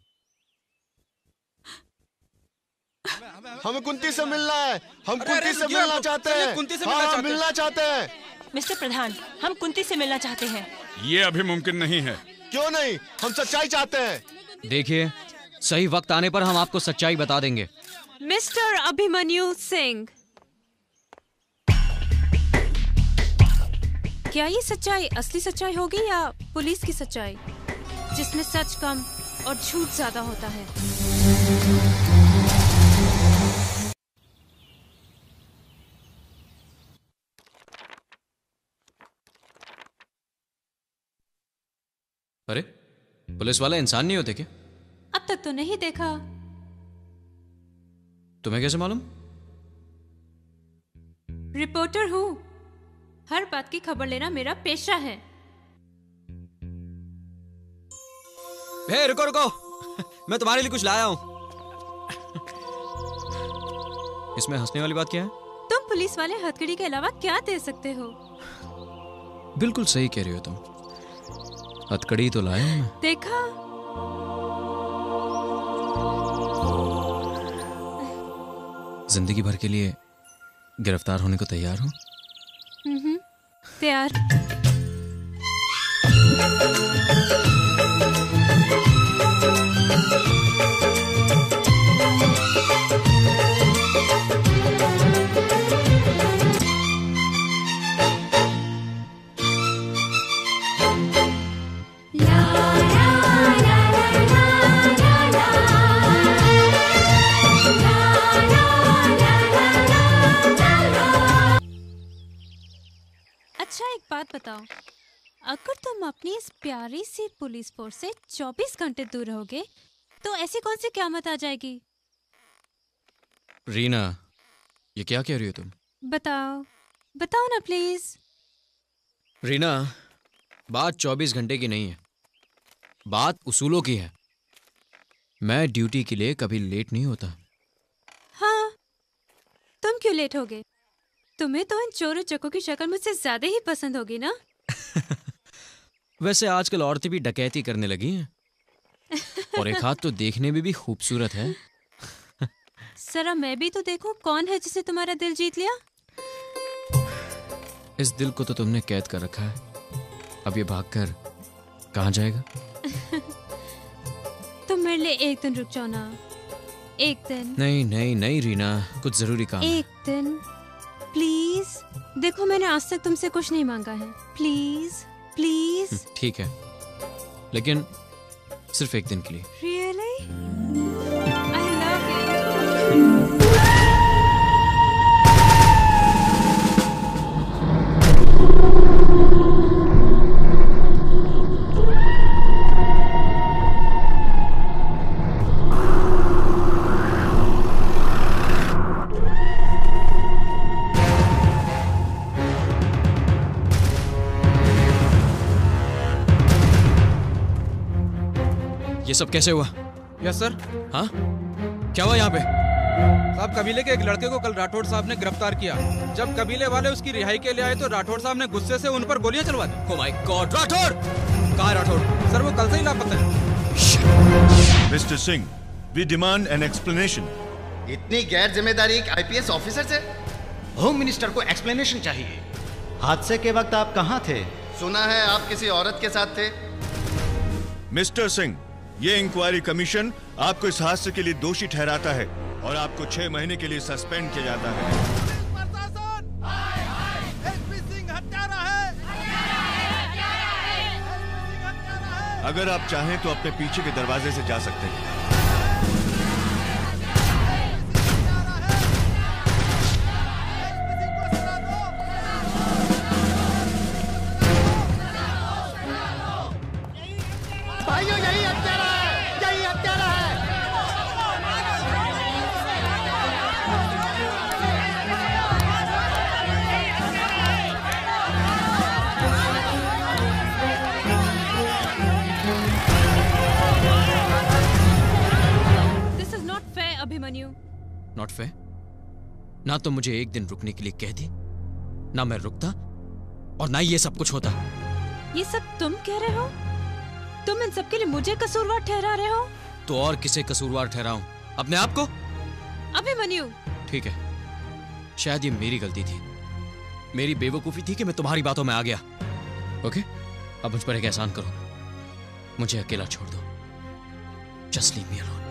हमें कुंती से मिलना है, हम कुंती से मिलना चाहते हैं, कुंती से मिलना चाहते हैं। मिस्टर प्रधान, हम कुंती से मिलना चाहते हैं। ये अभी मुमकिन नहीं है। क्यों नहीं? हम सच्चाई चाहते हैं। देखिए, सही वक्त आने पर हम आपको सच्चाई बता देंगे। मिस्टर अभिमन्यु सिंह, क्या ये सच्चाई असली सच्चाई होगी या पुलिस की सच्चाई, जिसमें सच कम और झूठ ज्यादा होता है? अरे पुलिस वाले इंसान नहीं होते क्या? अब तक तो नहीं देखा। तुम्हें कैसे मालूम? रिपोर्टर हूँ, हर बात की खबर लेना मेरा पेशा है। हे रुको रुको, मैं तुम्हारे लिए कुछ लाया हूं। इसमें हंसने वाली बात क्या है? तुम पुलिस वाले हथकड़ी के अलावा क्या दे सकते हो? बिल्कुल सही कह रही हो तुम, हथकड़ी तो लाया हूं मैं। देखा, जिंदगी भर के लिए गिरफ्तार होने को तैयार हो? तैयार। अच्छा एक बात बताओ, अगर तुम अपनी इस प्यारी सी पुलिस फोर्स से 24 घंटे दूर रहोगे तो ऐसी कौन सी क़यामत आ जाएगी? रीना, ये क्या कह रही हो तुम? बताओ बताओ ना प्लीज। रीना, बात 24 घंटे की नहीं है, बात उसूलों की है। मैं ड्यूटी के लिए कभी लेट नहीं होता। हाँ, तुम क्यों लेट होगे? तुम्हें तो इन चोरों चक्कों की शक्ल मुझसे ज्यादा ही पसंद होगी ना? वैसे आजकल औरतें भी डकैती करने लगी हैं, और एक हाथ तो देखने में भी खूबसूरत है। जरा मैं भी तो देखूं कौन है जिसने तुम्हारा दिल जीत लिया। इस दिल को तो तुमने कैद कर रखा है, अब ये भागकर कहाँ जाएगा? तुम मेरे लिए एक दिन रुक जाओ ना, एक दिन। नहीं नहीं नहीं रीना, कुछ जरूरी काम है। एक दिन प्लीज। देखो मैंने आज तक तुमसे कुछ नहीं मांगा है, प्लीज प्लीज। ठीक है, लेकिन सिर्फ एक दिन के लिए। Really? I love it. ये सब कैसे हुआ? Yes sir. हाँ, क्या हुआ यहाँ पे? साहब, कबीले के एक लड़के को कल राठौड़ साहब ने गिरफ्तार किया। जब कबीले वाले उसकी रिहाई के लिए आए तो राठौड़ साहब ने गुस्से से उन पर गोलियां चलवा दी। Oh my God, Rathore! कहाँ है राठौड़? सर वो कल से ही लापता है। Mister Singh, we demand an explanation. इतनी गैर जिम्मेदारी एक आईपीएस ऑफिसर से? होम मिनिस्टर को एक्सप्लेनेशन चाहिए। हादसे के वक्त आप कहाँ थे? सुना है आप किसी औरत के साथ थे। मिस्टर सिंह, ये इंक्वायरी कमीशन आपको इस हादसे के लिए दोषी ठहराता है और आपको 6 महीने के लिए सस्पेंड किया जाता है। अगर आप चाहें तो अपने पीछे के दरवाजे से जा सकते हैं। भाइयों, यही हत्यारा है, यही हत्यारा है। This is not fair, Abhimanyu. Not fair? ना तो मुझे एक दिन रुकने के लिए कह दी, ना मैं रुकता, और ना ये सब कुछ होता। ये सब तुम कह रहे हो? तुम इन सब के लिए मुझे कसूरवार ठहरा रहे हो? तो और किसे कसूरवार ठहराऊं? अपने आप को? अभिमन्यु, ठीक है, शायद ये मेरी गलती थी, मेरी बेवकूफी थी कि मैं तुम्हारी बातों में आ गया। ओके, अब मुझ पर एक एहसान करो, मुझे अकेला छोड़ दो। Just leave me alone.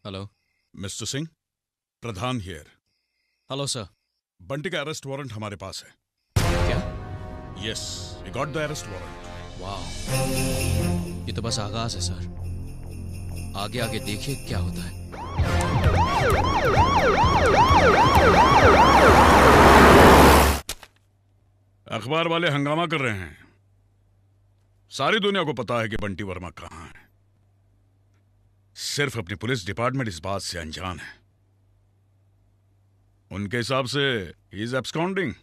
Hello mister Singh, Pradhan here. Hello sir. Bunty का अरेस्ट वारंट हमारे पास है। क्या? Yes, we got the arrest warrant. वाह, ये तो बस आगाज है सर। आगे आगे देखिए क्या होता है। अखबार वाले हंगामा कर रहे हैं। सारी दुनिया को पता है कि बंटी वर्मा कहां है। सिर्फ अपनी पुलिस डिपार्टमेंट इस बात से अनजान है। उनके हिसाब से he is absconding.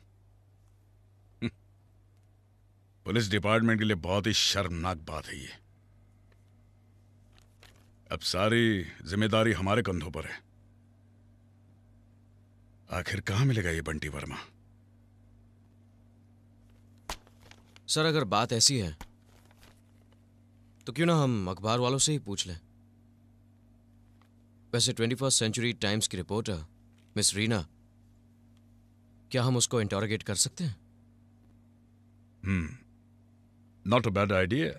Police department के लिए बहुत ही शर्मनाक बात है ये। अब सारी जिम्मेदारी हमारे कंधों पर है। आखिर कहां मिलेगा ये बंटी वर्मा? सर अगर बात ऐसी है तो क्यों ना हम अखबार वालों से ही पूछ लें। वैसे 21st सेंचुरी टाइम्स की रिपोर्टर मिस रीना, क्या हम उसको इंटरोगेट कर सकते हैं? Not a bad idea.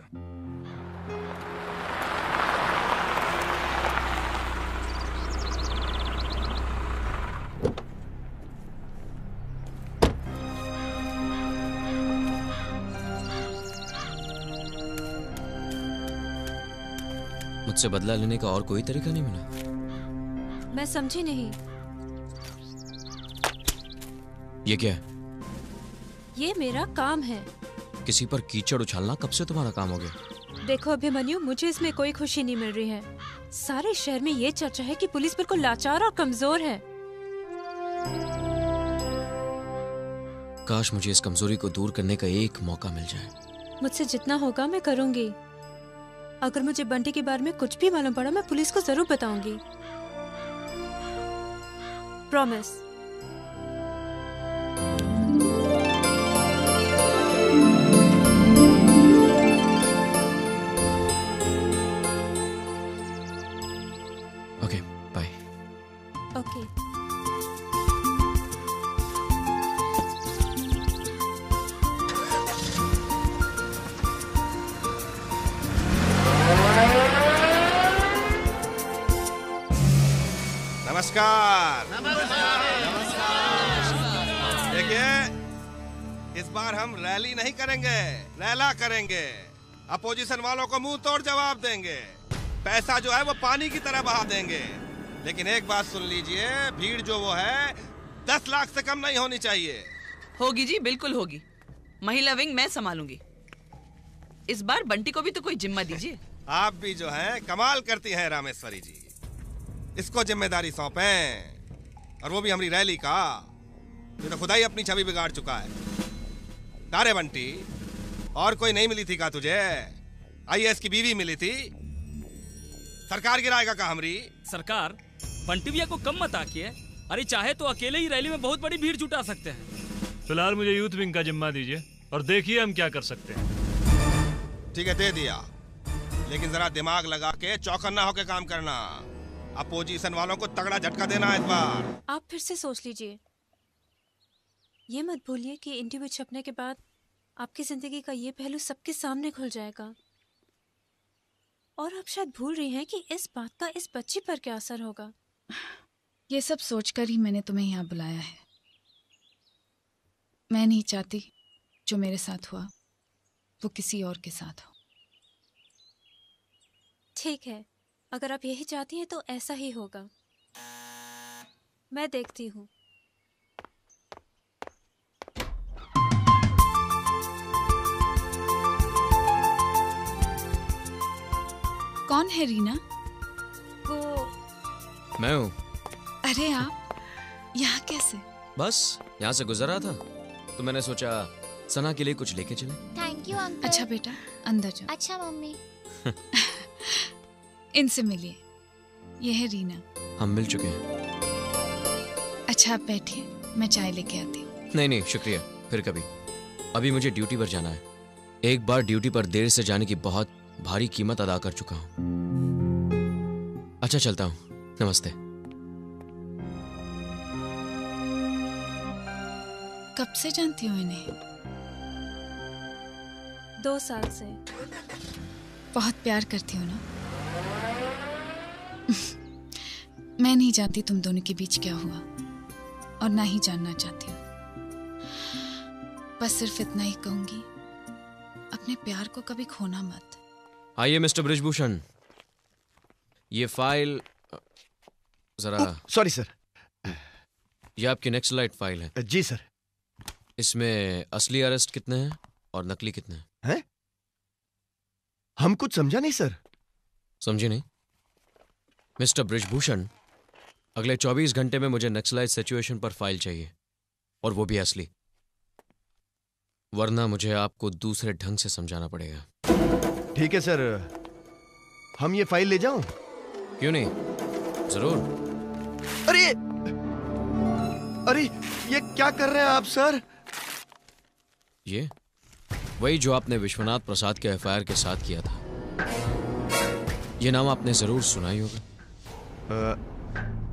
मुझसे बदला लेने का और कोई तरीका नहीं मिला? मैं समझी नहीं। ये क्या है? ये मेरा काम है। किसी पर कीचड़ उछालना कब से तुम्हारा काम हो गया? देखो अभिमन्यु, मुझे इसमें कोई खुशी नहीं मिल रही है। सारे शहर में ये चर्चा है कि पुलिस बिल्कुल लाचार और कमजोर है। काश मुझे इस कमजोरी को दूर करने का एक मौका मिल जाए। मुझसे जितना होगा मैं करूंगी। अगर मुझे बंटी के बारे में कुछ भी मालूम पड़ा मैं पुलिस को जरूर बताऊंगी। प्रॉमिस। Okay, bye. ओके। नमस्कार। देखिए, इस बार हम रैली नहीं करेंगे, लैला करेंगे। अपोजिशन वालों को मुंह तोड़ जवाब देंगे। पैसा जो है वो पानी की तरह बहा देंगे। लेकिन एक बात सुन लीजिए, भीड़ जो वो है 10 लाख से कम नहीं होनी चाहिए। होगी जी, बिल्कुल होगी। महिला विंग मैं संभालूंगी। इस बार बंटी को भी तो कोई जिम्मा दीजिए। आप भी जो है कमाल करती हैं रामेश्वरी जी। इसको जिम्मेदारी सौंपें, और वो भी हमारी रैली का। ये तो खुदा ही अपनी छवि बिगाड़ चुका है। तारे बंटी, और कोई नहीं मिली थी का तुझे? आईएएस की बीवी मिली थी। सरकार गिराएगा का हमरी? सरकार बंटी भैया को कम मत आकिए। अरे चाहे तो अकेले ही रैली में बहुत बड़ी भीड़ जुटा सकते हैं। फिलहाल मुझे यूथ विंग का जिम्मा दीजिए और देखिए हम क्या कर सकते हैं। ठीक है, दे दिया। लेकिन जरा दिमाग लगा के चौकन्ना होके काम करना। अपोजिशन वालों को तगड़ा झटका देना इस बार। आप फिर से सोच लीजिए। ये मत भूलिए कि इंटरव्यू छपने के बाद आपकी जिंदगी का ये पहलू सबके सामने खुल जाएगा। और आप शायद भूल रही हैं कि इस बात का इस बच्ची पर क्या असर होगा। ये सब सोचकर ही मैंने तुम्हें यहाँ बुलाया है। मैं नहीं चाहती जो मेरे साथ हुआ वो किसी और के साथ हो। ठीक है, अगर आप यही चाहती हैं तो ऐसा ही होगा। मैं देखती हूँ। कौन है रीना? वो मैं हूँ। अरे आप यहाँ कैसे? बस यहाँ से गुजर रहा था तो मैंने सोचा सना के लिए कुछ लेके चले। Thank you uncle. अच्छा बेटा, अंदर जाओ। अच्छा मम्मी। इनसे मिलिए, ये है रीना। हम मिल चुके हैं। अच्छा आप बैठिए, मैं चाय लेके आती हूँ। नहीं नहीं शुक्रिया, फिर कभी। अभी मुझे ड्यूटी पर जाना है। एक बार ड्यूटी पर देर से जाने की बहुत भारी कीमत अदा कर चुका हूँ। अच्छा चलता हूँ, नमस्ते। कब से जानती हो इन्हें? 2 साल से। बहुत प्यार करती हो ना? मैं नहीं जानती तुम दोनों के बीच क्या हुआ और ना ही जानना चाहती हूँ। बस सिर्फ इतना ही कहूंगी, अपने प्यार को कभी खोना मत। आइए मिस्टर ब्रिजभूषण, ये फाइल जरा। Sorry sir. ये आपकी नक्सलाइट फाइल है। जी सर। इसमें असली अरेस्ट कितने हैं और नकली कितने हैं? हम कुछ समझा नहीं सर। समझे नहीं? मिस्टर बृजभूषण, अगले 24 घंटे में मुझे नक्सलाइट सिचुएशन पर फाइल चाहिए, और वो भी असली, वरना मुझे आपको दूसरे ढंग से समझाना पड़ेगा। ठीक है सर, हम ये फाइल ले जाऊं? क्यों नहीं, जरूर। अरे अरे ये क्या कर रहे हैं आप सर? ये वही जो आपने विश्वनाथ प्रसाद के एफआईआर के साथ किया था। ये नाम आपने जरूर सुना ही होगा।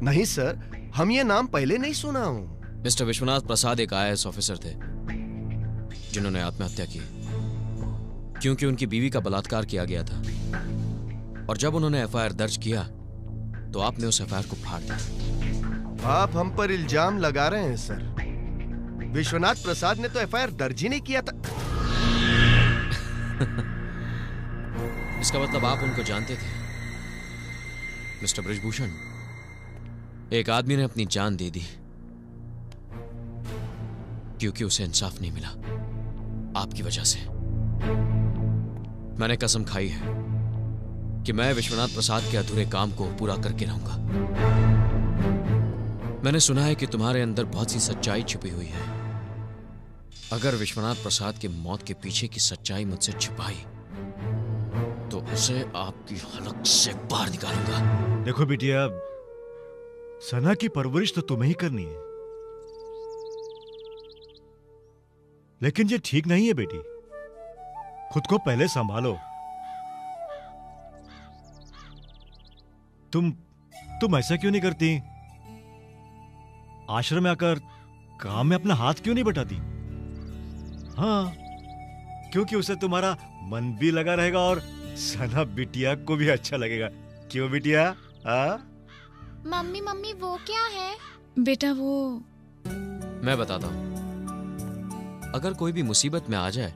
नहीं सर, हम ये नाम पहले नहीं सुना हूं। मिस्टर विश्वनाथ प्रसाद एक आईएएस ऑफिसर थे जिन्होंने आत्महत्या की क्योंकि उनकी बीवी का बलात्कार किया गया था, और जब उन्होंने एफआईआर दर्ज किया तो आपने उस एफआईआर को फाड़ दिया। आप हम पर इल्जाम लगा रहे हैं सर। विश्वनाथ प्रसाद ने तो एफआईआर दर्ज ही नहीं किया था। इसका मतलब आप उनको जानते थे। मिस्टर बृजभूषण, एक आदमी ने अपनी जान दे दी क्योंकि उसे इंसाफ नहीं मिला, आपकी वजह से। मैंने कसम खाई है कि मैं विश्वनाथ प्रसाद के अधूरे काम को पूरा करके रहूंगा। मैंने सुना है कि तुम्हारे अंदर बहुत सी सच्चाई छिपी हुई है। अगर विश्वनाथ प्रसाद की मौत के पीछे की सच्चाई मुझसे छिपाई तो उसे आपकी हलक से बाहर निकालूंगा। देखो बिटिया, सना की परवरिश तो तुम्हें ही करनी है, लेकिन ये ठीक नहीं है बेटी। खुद को पहले संभालो। तुम ऐसा क्यों नहीं करती? आश्रम में आकर काम में अपना हाथ क्यों नहीं बटाती? हाँ, क्योंकि उसे तुम्हारा मन भी लगा रहेगा और सना बिटिया को भी अच्छा लगेगा। क्यों बिटिया? हाँ? मम्मी मम्मी वो क्या है? बेटा वो मैं बताता हूं। अगर कोई भी मुसीबत में आ जाए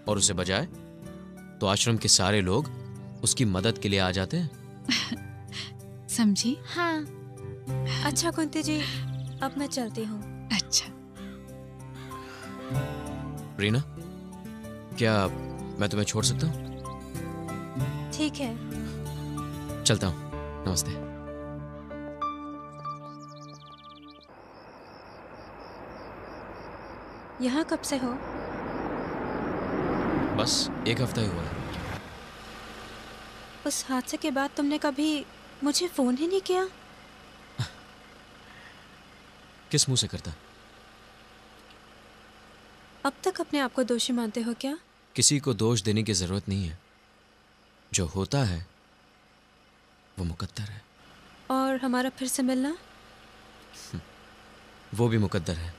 और उसे बचाए तो आश्रम के सारे लोग उसकी मदद के लिए आ जाते हैं। समझी? हाँ। अच्छा कुंती जी, अब मैं चलती हूँ। अच्छा। रीना, क्या मैं तुम्हें छोड़ सकता हूँ? ठीक है, चलता हूँ। नमस्ते। यहाँ कब से हो? बस 1 हफ्ता ही हुआ है। उस हादसे के बाद तुमने कभी मुझे फोन ही नहीं किया? किस मुंह से करता? अब तक अपने आप को दोषी मानते हो क्या? किसी को दोष देने की जरूरत नहीं है। जो होता है वो मुकद्दर है। और हमारा फिर से मिलना? वो भी मुकद्दर है।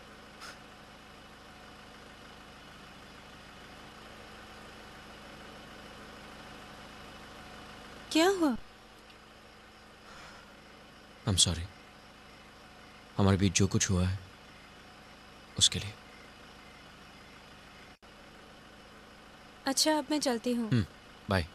क्या हुआ? I'm sorry। हमारे बीच जो कुछ हुआ है उसके लिए। अच्छा, अब मैं चलती हूँ। बाय।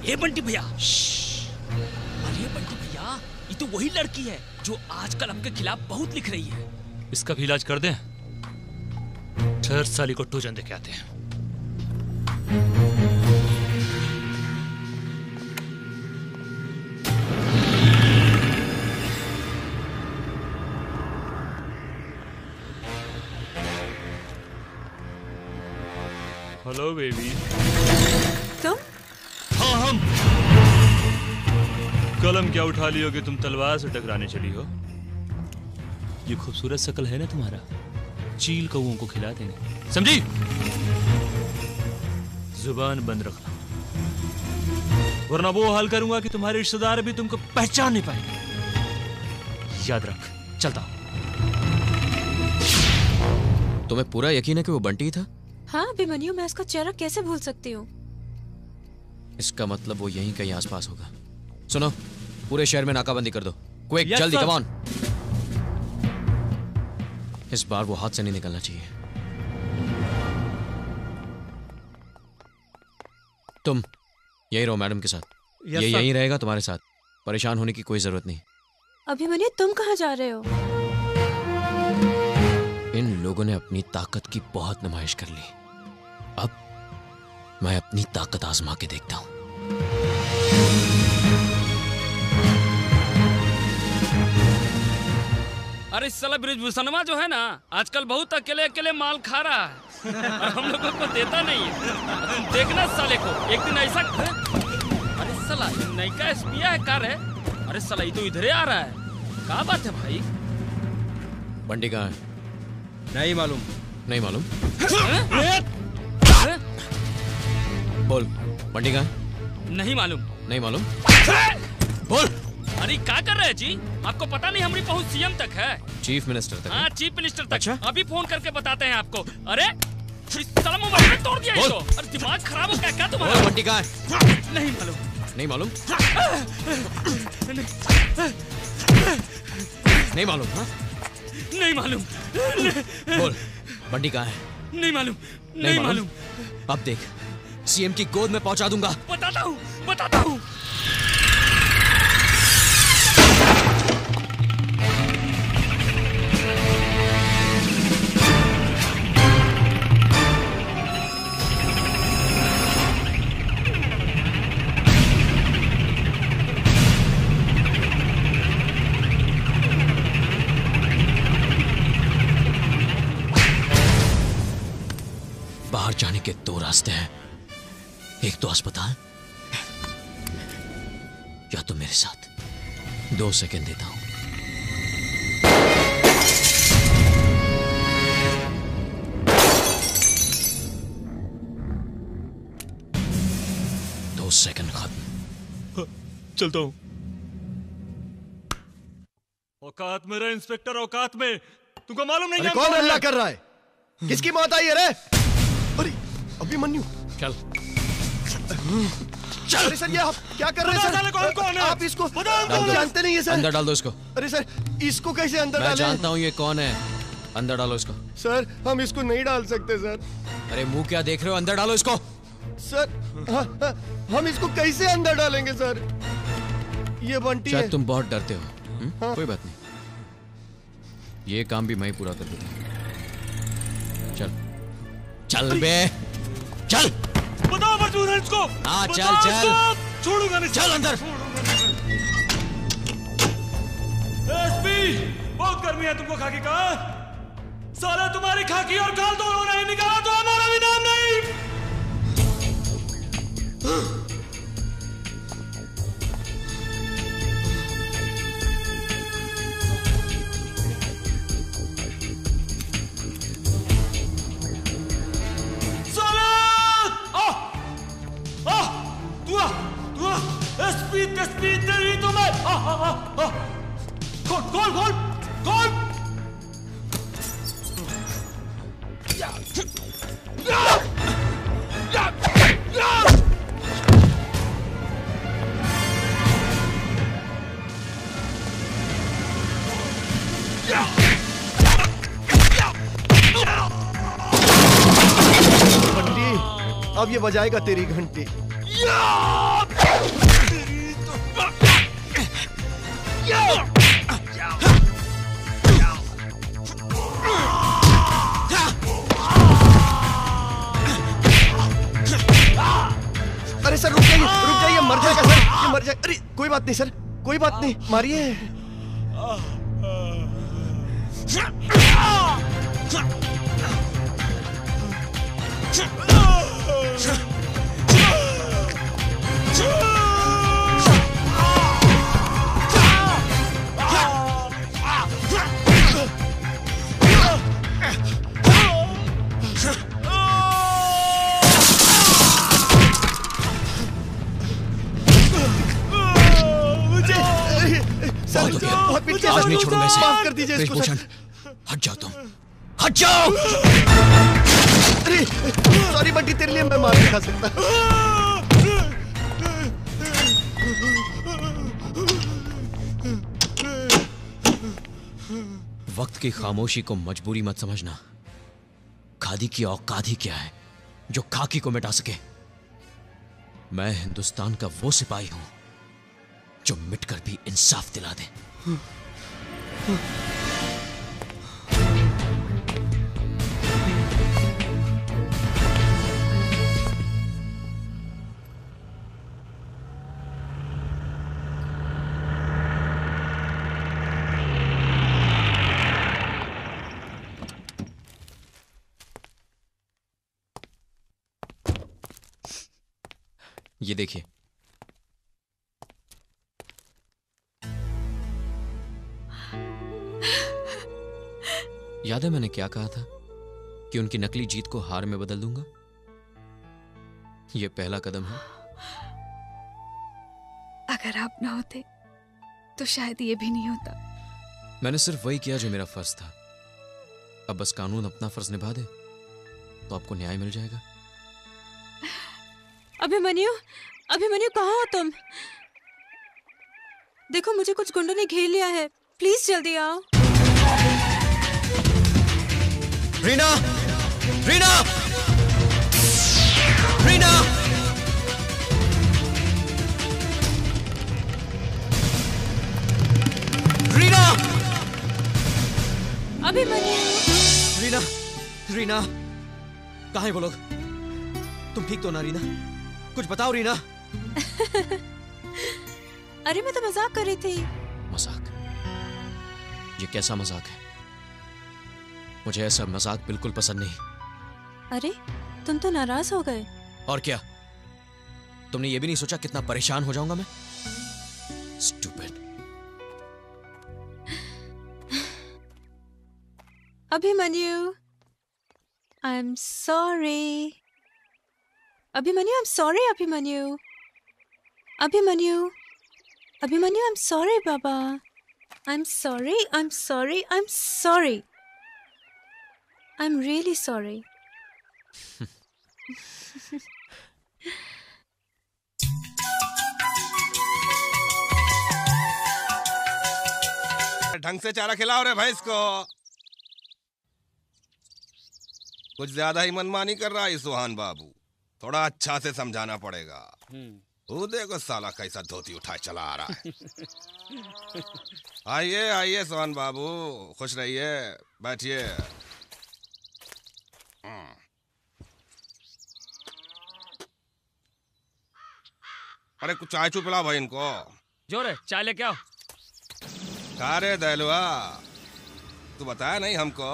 ये बंटी भैया, अरे बंटी भैया, ये तो वही लड़की है जो आजकल आपके खिलाफ बहुत लिख रही है। इसका भी इलाज कर दें? ठहर, साली को टूजन देके आते हैं। Hello baby. तुम? हाँ, हम। कलम क्या उठा ली होगी तुम, तलवार से टकराने चली हो। ये खूबसूरत शक्ल है ना तुम्हारा, चील कौओं को खिला देंगे, समझी? जुबान बंद रखना, वरना वो हाल करूंगा कि तुम्हारे रिश्तेदार भी तुमको पहचान नहीं पाएंगे। याद रख। चलता हूं। तुम्हें पूरा यकीन है कि वो बंटी था? हाँ अभिमन्यु, मैं उसका चेहरा कैसे भूल सकती हूँ? इसका मतलब वो यहीं कहीं आसपास होगा। सुनो, पूरे शहर में नाकाबंदी कर दो, क्विक, Yes, जल्दी, sir. Come on. इस बार वो हाथ से नहीं निकलना चाहिए। तुम यही रहो मैडम के साथ। Yes, ये sir. यहीं रहेगा तुम्हारे साथ। परेशान होने की कोई जरूरत नहीं। अभिमन्यु, तुम कहाँ जा रहे हो? इन लोगों ने अपनी ताकत की बहुत नुमाइश कर ली। अब मैं अपनी ताकत आजमा के देखता हूं। अरे साला ब्रिजभूषणवा जो है ना, आजकल बहुत अकेले अकेले माल खा रहा है और हम लोगों को देता नहीं है। तुम देखना साले को, एक दिन ऐसा। अरे साला नयका एसपीआ है कार है। अरे साला ये तो इधर आ रहा है। क्या बात है भाई? बंटी कहाँ है? नहीं मालूम। नहीं मालूम? बोल, बंटी कहाँ है? नहीं मालूम। नहीं मालूम? बोल। अरे क्या कर रहे हैं जी? आपको पता नहीं हमारी पहुंच सीएम तक है। चीफ मिनिस्टर तक? हाँ, चीफ मिनिस्टर तक। अच्छा? अभी फोन करके बताते हैं आपको। अरे साला मोबाइल में तोड़ दिया इसको। अरे दिमाग खराब हो गया क्या तुम्हारा? बोल, बंटी कहाँ है? नहीं मालूम। नहीं मालूम? नहीं मालूम? हाँ? नहीं मालूम। बोल, बंटी कहाँ है? नहीं मालूम। नहीं मालूम। अब देख, सीएम की गोद में पहुंचा दूंगा। बताता हूँ, बताता हूँ। बाहर जाने के दो रास्ते हैं, एक तो अस्पताल या तो मेरे साथ। 2 सेकंड देता हूं। दो सेकंड खत्म। चलता हूं। औकात में रहे इंस्पेक्टर, औकात में। तुमको मालूम नहीं अरे है कौन हल्ला कर रहा है? किसकी मौत आई है रे? अरे अभिमन्यु, चल चल। अरे सर, ये आप क्या कर रहे हैं सर? कौन है? आप इसको डाल दो। जानते नहीं है सर? अंदर डाल दो इसको। अरे सर, इसको कैसे अंदर मैं डालें? जानता हूं ये कौन है। अंदर डालो इसको। सर, हम इसको नहीं डाल सकते सर। अरे मुंह क्या देख रहे हो? अंदर डालो इसको। सर, हम इसको कैसे अंदर डालेंगे सर? ये बंटी है। शायद तुम बहुत डरते हो। हाँ। कोई बात नहीं, ये काम भी मैं ही पूरा कर दूंगा। चल चल बे, चल। बताओ मजबूर है इसको। हाँ, चल चल। छोड़ूंगा नहीं। चल अंदर। एसपी, बहुत गर्मी है तुमको खाकी का। साले तुम्हारी खाकी और खाल दोनों नहीं निकाला तो हमारा भी नाम नहीं। स्पीड तेरी तो मैं। खोल खोल खोल खोल। बंटी, अब ये बजाएगा तेरी घंटी। अरे सर, रुक जाइए, मर जाएगा सर, ये मर जाएगा। अरे कोई बात नहीं सर, कोई बात नहीं, मारिए। आज नहीं छोड़ूंगा इसे। माफ कर दीजिए इसको ब्रिजभूषण, सर। हट जाओ तुम, हट जाओ। अरे सॉरी बंटी, तेरे लिए मैं मार नहीं खा सकता। वक्त की खामोशी को मजबूरी मत समझना। खादी की औकात ही क्या है जो खाकी को मिटा सके। मैं हिंदुस्तान का वो सिपाही हूं जो मिटकर भी इंसाफ दिला दे। ये देखिए, याद है मैंने क्या कहा था कि उनकी नकली जीत को हार में बदल दूंगा। यह पहला कदम है। अगर आप ना होते तो शायद ये भी नहीं होता। मैंने सिर्फ वही किया जो मेरा फर्ज था। अब बस कानून अपना फर्ज निभा दे तो आपको न्याय मिल जाएगा। अभिमन्यु, अभिमन्यु कहाँ हो तुम? देखो मुझे कुछ गुंडों ने घेर लिया है, प्लीज जल्दी आओ। रीना! रीना! रीना! रीना! अभिमन्यु! रीना! रीना! कहाँ है वो लोग? तुम ठीक तो ना रीना? कुछ बताओ रीना। अरे मैं तो मजाक कर रही थी। मजाक? ये कैसा मजाक है? मुझे ऐसा मजाक बिल्कुल पसंद नहीं। अरे तुम तो नाराज हो गए। और क्या, तुमने ये भी नहीं सोचा कितना परेशान हो जाऊंगा मैं? Stupid. Abhimanyu, I am sorry. Abhimanyu, I am sorry. Abhimanyu, Abhimanyu, Abhimanyu, I am sorry Baba. I am sorry, I am sorry, I am sorry, I am really sorry. ढंग से चारा खिलाओ रे भैंस को। कुछ ज्यादा ही मनमानी कर रहा है सुहान बाबू, थोड़ा अच्छा से समझाना पड़ेगा। वो देखो साला कैसा धोती उठाए चला आ रहा है। आइए आइए सुहान बाबू, खुश रहिए, बैठिए। अरे कुछ चाय चू पिलाओ भाई इनको। जोरे चाय लेके आओ। का रे दहलुआ, तू बताया नहीं हमको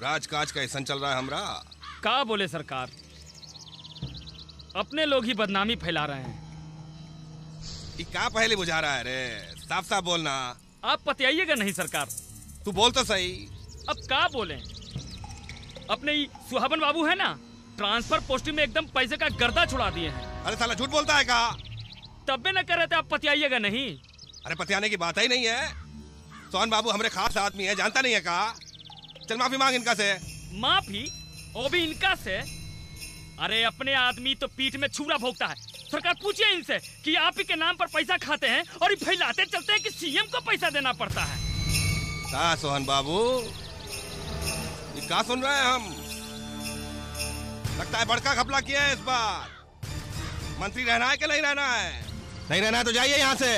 राजकाज कैसन चल रहा है हमरा? का बोले सरकार, अपने लोग ही बदनामी फैला रहे हैं। ये का पहले बुझा रहा है रे, साफ साफ बोलना। आप पतियाइएगा नहीं सरकार। तू बोल तो सही। अब का बोले, अपने सुहाबन बाबू है ना, ट्रांसफर पोस्टिंग में एकदम पैसे का गर्दा छुड़ा दिए हैं। अरे साला झूठ बोलता है का? तब भी न कर रहे थे आप पतियाइएगा नहीं। अरे पतियाने की बात ही नहीं है। सोहन बाबू हमारे खास आदमी है, जानता नहीं है का? चल माफी मांग इनका से। माफी? वो भी इनका से? अरे अपने आदमी तो पीठ में छुरा भोगता है। सरकार पूछिए इनसे कि आप ही के नाम पर पैसा खाते हैं और ये फैलाते चलते हैं कि सीएम को पैसा देना पड़ता है। का सोहन बाबू, ये का सुन रहे हैं हम? लगता है बड़का घपला किया है इस बार। मंत्री रहना है कि नहीं रहना है? नहीं रहना है तो जाइए यहाँ से।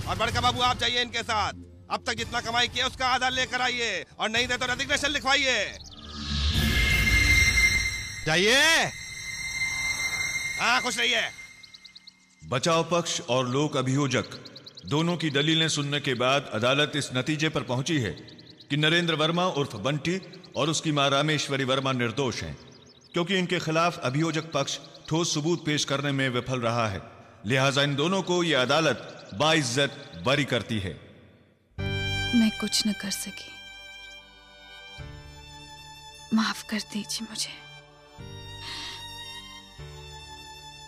और बड़का बाबू आप जाइए इनके साथ। अब तक जितना कमाई किया उसका आधा लेकर आइए, और नहीं दे तो रेजिग्नेशन लिखवाइए। जाइए। हाँ खुश रहिए। बचाव पक्ष और लोक अभियोजक दोनों की दलीलें सुनने के बाद अदालत इस नतीजे पर पहुंची है कि नरेंद्र वर्मा उर्फ बंटी और उसकी मां रामेश्वरी वर्मा निर्दोष हैं, क्योंकि इनके खिलाफ अभियोजक पक्ष ठोस सबूत पेश करने में विफल रहा है। लिहाजा इन दोनों को यह अदालत बाइज्जत बरी करती है। मैं कुछ न कर सकी, माफ कर दीजिए मुझे।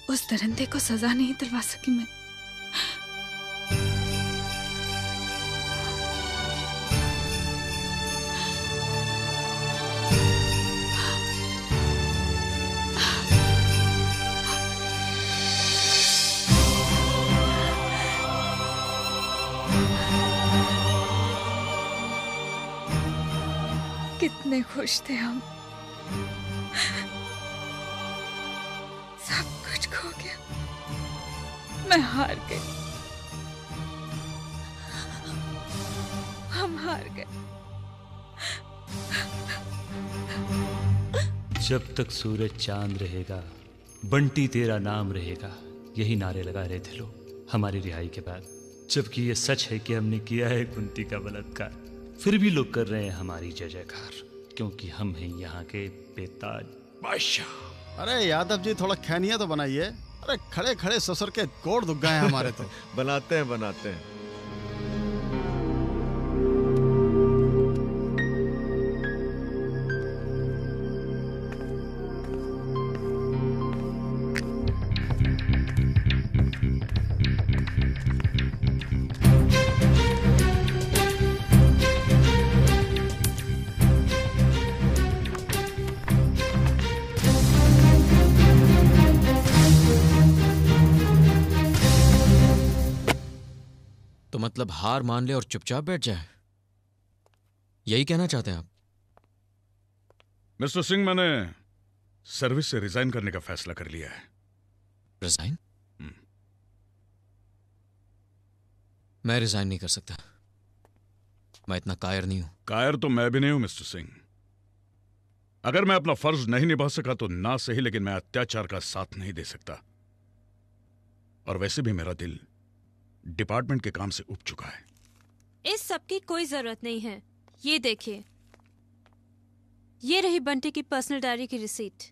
उस दरिंदे को सजा नहीं दिलवा सकी मैं। कितने खुश थे हम। सब कुछ खो गया, मैं हार गई, हम हार गए। जब तक सूरज चांद रहेगा, बंटी तेरा नाम रहेगा, यही नारे लगा रहे थे लोग हमारी रिहाई के बाद। जबकि ये सच है कि हमने किया है कुंती का बलात्कार, फिर भी लोग कर रहे हैं हमारी जय जयकार, क्योंकि हम हैं यहाँ के बेताज बादशाह। अरे यादव जी, थोड़ा खैनिया तो बनाइए। अरे खड़े खड़े ससुर के गोड़ दुख गए हैं हमारे तो। बनाते हैं बनाते हैं। मतलब हार मान ले और चुपचाप बैठ जाए, यही कहना चाहते हैं आप? मिस्टर सिंह, मैंने सर्विस से रिजाइन करने का फैसला कर लिया है। रिजाइन? मैं रिजाइन नहीं कर सकता, मैं इतना कायर नहीं हूं। कायर तो मैं भी नहीं हूं मिस्टर सिंह। अगर मैं अपना फर्ज नहीं निभा सका तो ना सही, लेकिन मैं अत्याचार का साथ नहीं दे सकता। और वैसे भी मेरा दिल डिपार्टमेंट के काम से उब चुका है। इस सब की कोई जरूरत नहीं है। ये देखिए, ये रही बंटी की पर्सनल डायरी की रिसीट,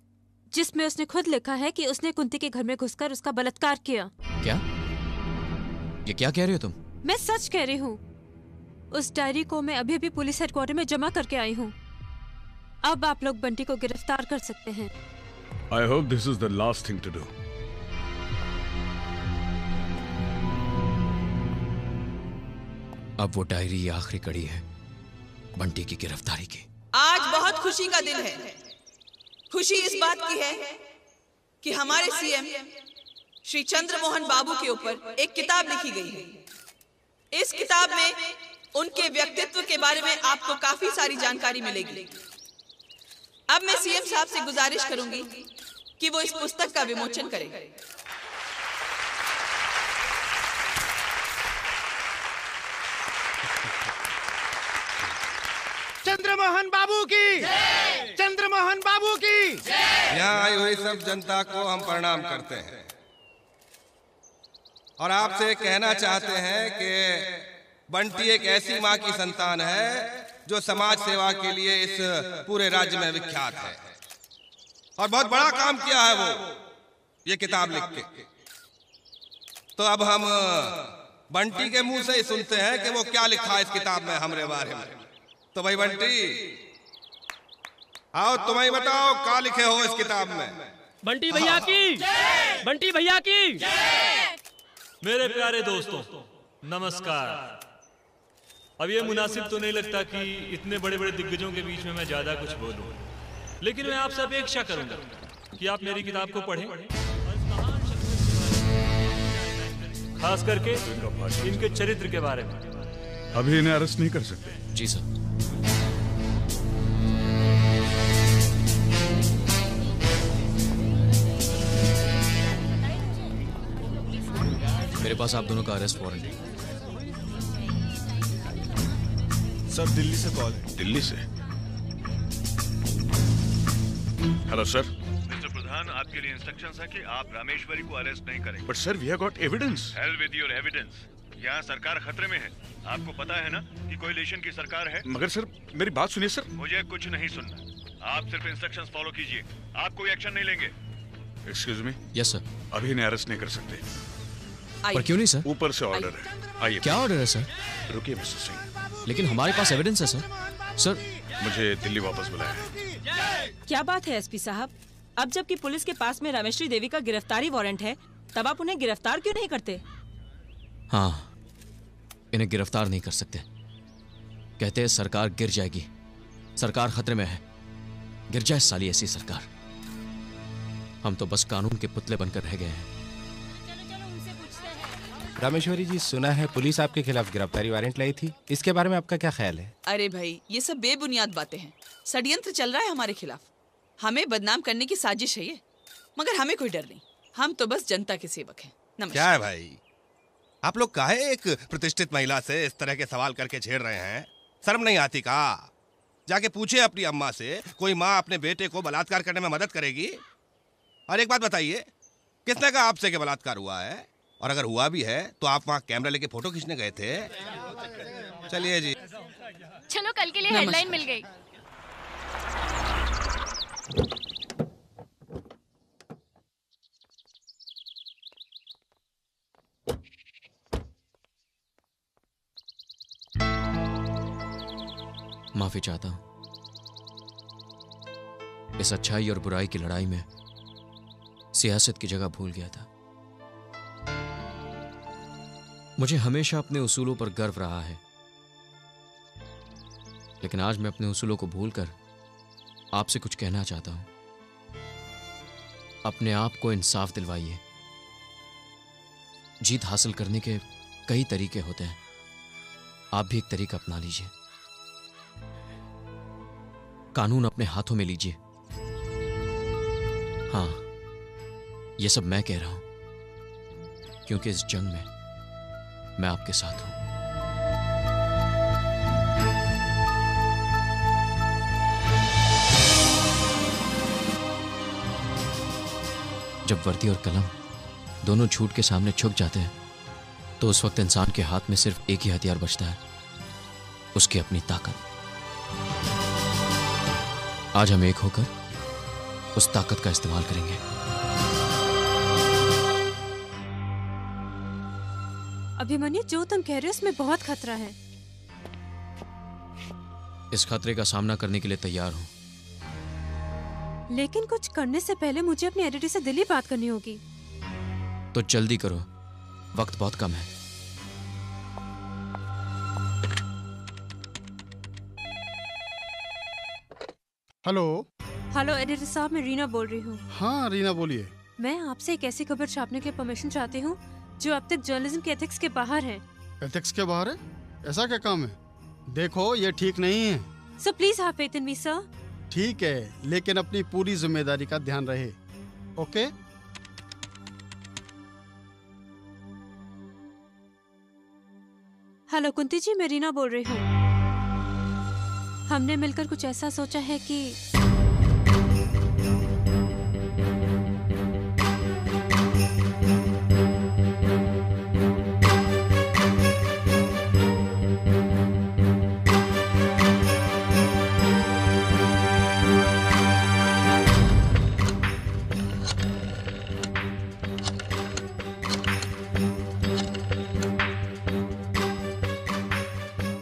जिसमें उसने खुद लिखा है कि उसने कुंती के घर में घुसकर उसका बलात्कार किया। क्या? ये क्या कह रही हो तुम? मैं सच कह रही हूँ। उस डायरी को मैं अभी अभी पुलिस हेडक्वार्टर में जमा करके आई हूँ। अब आप लोग बंटी को गिरफ्तार कर सकते हैं। I hope this is the last thing to do. अब वो डायरी ये आखिरी कड़ी है बंटी की गिरफ्तारी की। आज बहुत खुशी का दिन है। खुशी इस बात की है कि हमारे सीएम श्री चंद्रमोहन बाबू के ऊपर एक किताब लिखी गई है। इस किताब में उनके व्यक्तित्व के बारे में आपको काफी सारी जानकारी मिलेगी। अब मैं सीएम साहब से गुजारिश करूंगी कि वो इस पुस्तक का विमोचन करें। चंद्रमोहन बाबू की, चंद्रमोहन बाबू की। यहाँ आई हुई सब जनता को हम प्रणाम करते हैं और आपसे कहना चाहते हैं कि बंटी एक ऐसी माँ की संतान है जो समाज सेवा के लिए इस पूरे राज्य में विख्यात है और बहुत बड़ा काम किया है वो ये किताब लिख के। तो अब हम बंटी के मुंह से ही सुनते हैं कि वो क्या लिखा है इस किताब में हमारे बारे में। तो भाई बंटी, आओ तुम ही बताओ क्या लिखे हो इस किताब में। बंटी भैया की, बंटी भैया की। मेरे प्यारे दोस्तों, नमस्कार। अब ये मुनासिब तो नहीं लगता कि इतने बड़े बड़े दिग्गजों के बीच में मैं ज्यादा कुछ बोलूं, लेकिन मैं आपसे अपेक्षा करूंगा कि आप मेरी किताब को पढ़ें, खास करके इनके चरित्र के बारे में। अभी इन्हें अरेस्ट नहीं कर सकते? जी सर। मेरे पास आप दोनों का अरेस्ट वारंट है। सर दिल्ली से कॉल है। दिल्ली से? Hello sir. मिस्टर प्रधान, आपके लिए इंस्ट्रक्शंस है कि आप रामेश्वरी को अरेस्ट नहीं करेंगे। But sir, we have got evidence. Hell with your evidence. यहाँ सरकार खतरे में है। आपको पता है ना कि कोएलिशन की सरकार है। मगर सर, मेरी बात सुनिए सर। मुझे कुछ नहीं सुनना, आप सिर्फ इंस्ट्रक्शंस फॉलो कीजिए। आप कोई एक्शन नहीं लेंगे। Excuse me. Yes sir. अभी इन्हें अरेस्ट नहीं कर सकते। पर क्यों नहीं सर? ऊपर से ऑर्डर है। आइए। क्या ऑर्डर है सर? रुकिए मिस्टर सिंह। लेकिन हमारे पास एविडेंस है सर। सर, मुझे दिल्ली वापस बुलाया है। क्या बात है एसपी साहब, अब जबकि पुलिस के पास में रामेश्वरी देवी का गिरफ्तारी वारंट है, तब आप उन्हें गिरफ्तार क्यों नहीं करते? हाँ, इन्हें गिरफ्तार नहीं कर सकते। कहते हैं सरकार गिर जाएगी। सरकार खतरे में है। गिर जाए साली ऐसी सरकार। हम तो बस कानून के पुतले बनकर रह गए हैं। रामेश्वरी जी, सुना है पुलिस आपके खिलाफ गिरफ्तारी वारंट लाई थी, इसके बारे में आपका क्या ख्याल है? अरे भाई, ये सब बेबुनियाद बातें हैं। षड्यंत्र चल रहा है हमारे खिलाफ, हमें बदनाम करने की साजिश है ये। मगर हमें कोई डर नहीं, हम तो बस जनता के सेवक हैं। नमस्कार। क्या है भाई, आप लोग काहे एक प्रतिष्ठित महिला से इस तरह के सवाल करके छेड़ रहे हैं? शर्म नहीं आती का? जाके पूछे अपनी अम्मा से, कोई माँ अपने बेटे को बलात्कार करने में मदद करेगी? और एक बात बताइए, किसने कहा आपसे कि बलात्कार हुआ है? और अगर हुआ भी है तो आप वहाँ कैमरा लेके फोटो खींचने गए थे? चलिए जी, चलो कल के लिए हेडलाइन मिल गई। माफी चाहता हूं, इस अच्छाई और बुराई की लड़ाई में सियासत की जगह भूल गया था। मुझे हमेशा अपने उसूलों पर गर्व रहा है, लेकिन आज मैं अपने उसूलों को भूलकर आपसे कुछ कहना चाहता हूं। अपने आप को इंसाफ दिलवाइए। जीत हासिल करने के कई तरीके होते हैं, आप भी एक तरीका अपना लीजिए। कानून अपने हाथों में लीजिए। हाँ, यह सब मैं कह रहा हूं क्योंकि इस जंग में मैं आपके साथ हूं। जब वर्दी और कलम दोनों झूठ के सामने झुक जाते हैं, तो उस वक्त इंसान के हाथ में सिर्फ एक ही हथियार बचता है, उसकी अपनी ताकत। आज हम एक होकर उस ताकत का इस्तेमाल करेंगे। अभिमन्यु, जो तुम कह रहे हो उसमें बहुत खतरा है। इस खतरे का सामना करने के लिए तैयार हूं, लेकिन कुछ करने से पहले मुझे अपनी एडिटर से दिली बात करनी होगी। तो जल्दी करो, वक्त बहुत कम है। हेलो। हेलो एडिटर साहब, मैं रीना बोल रही हूँ। हाँ रीना बोलिए। मैं आपसे एक ऐसी खबर छापने की परमिशन चाहती हूँ जो अब तक जर्नलिज्म के एथिक्स के बाहर है। एथिक्स के बाहर है? ऐसा क्या काम है? देखो, ये ठीक नहीं है। So please have faith in me sir. ठीक है, लेकिन अपनी पूरी जिम्मेदारी का ध्यान रहे। ओके? हेलो कुंती जी, मैं रीना बोल रही हूँ। हमने मिलकर कुछ ऐसा सोचा है कि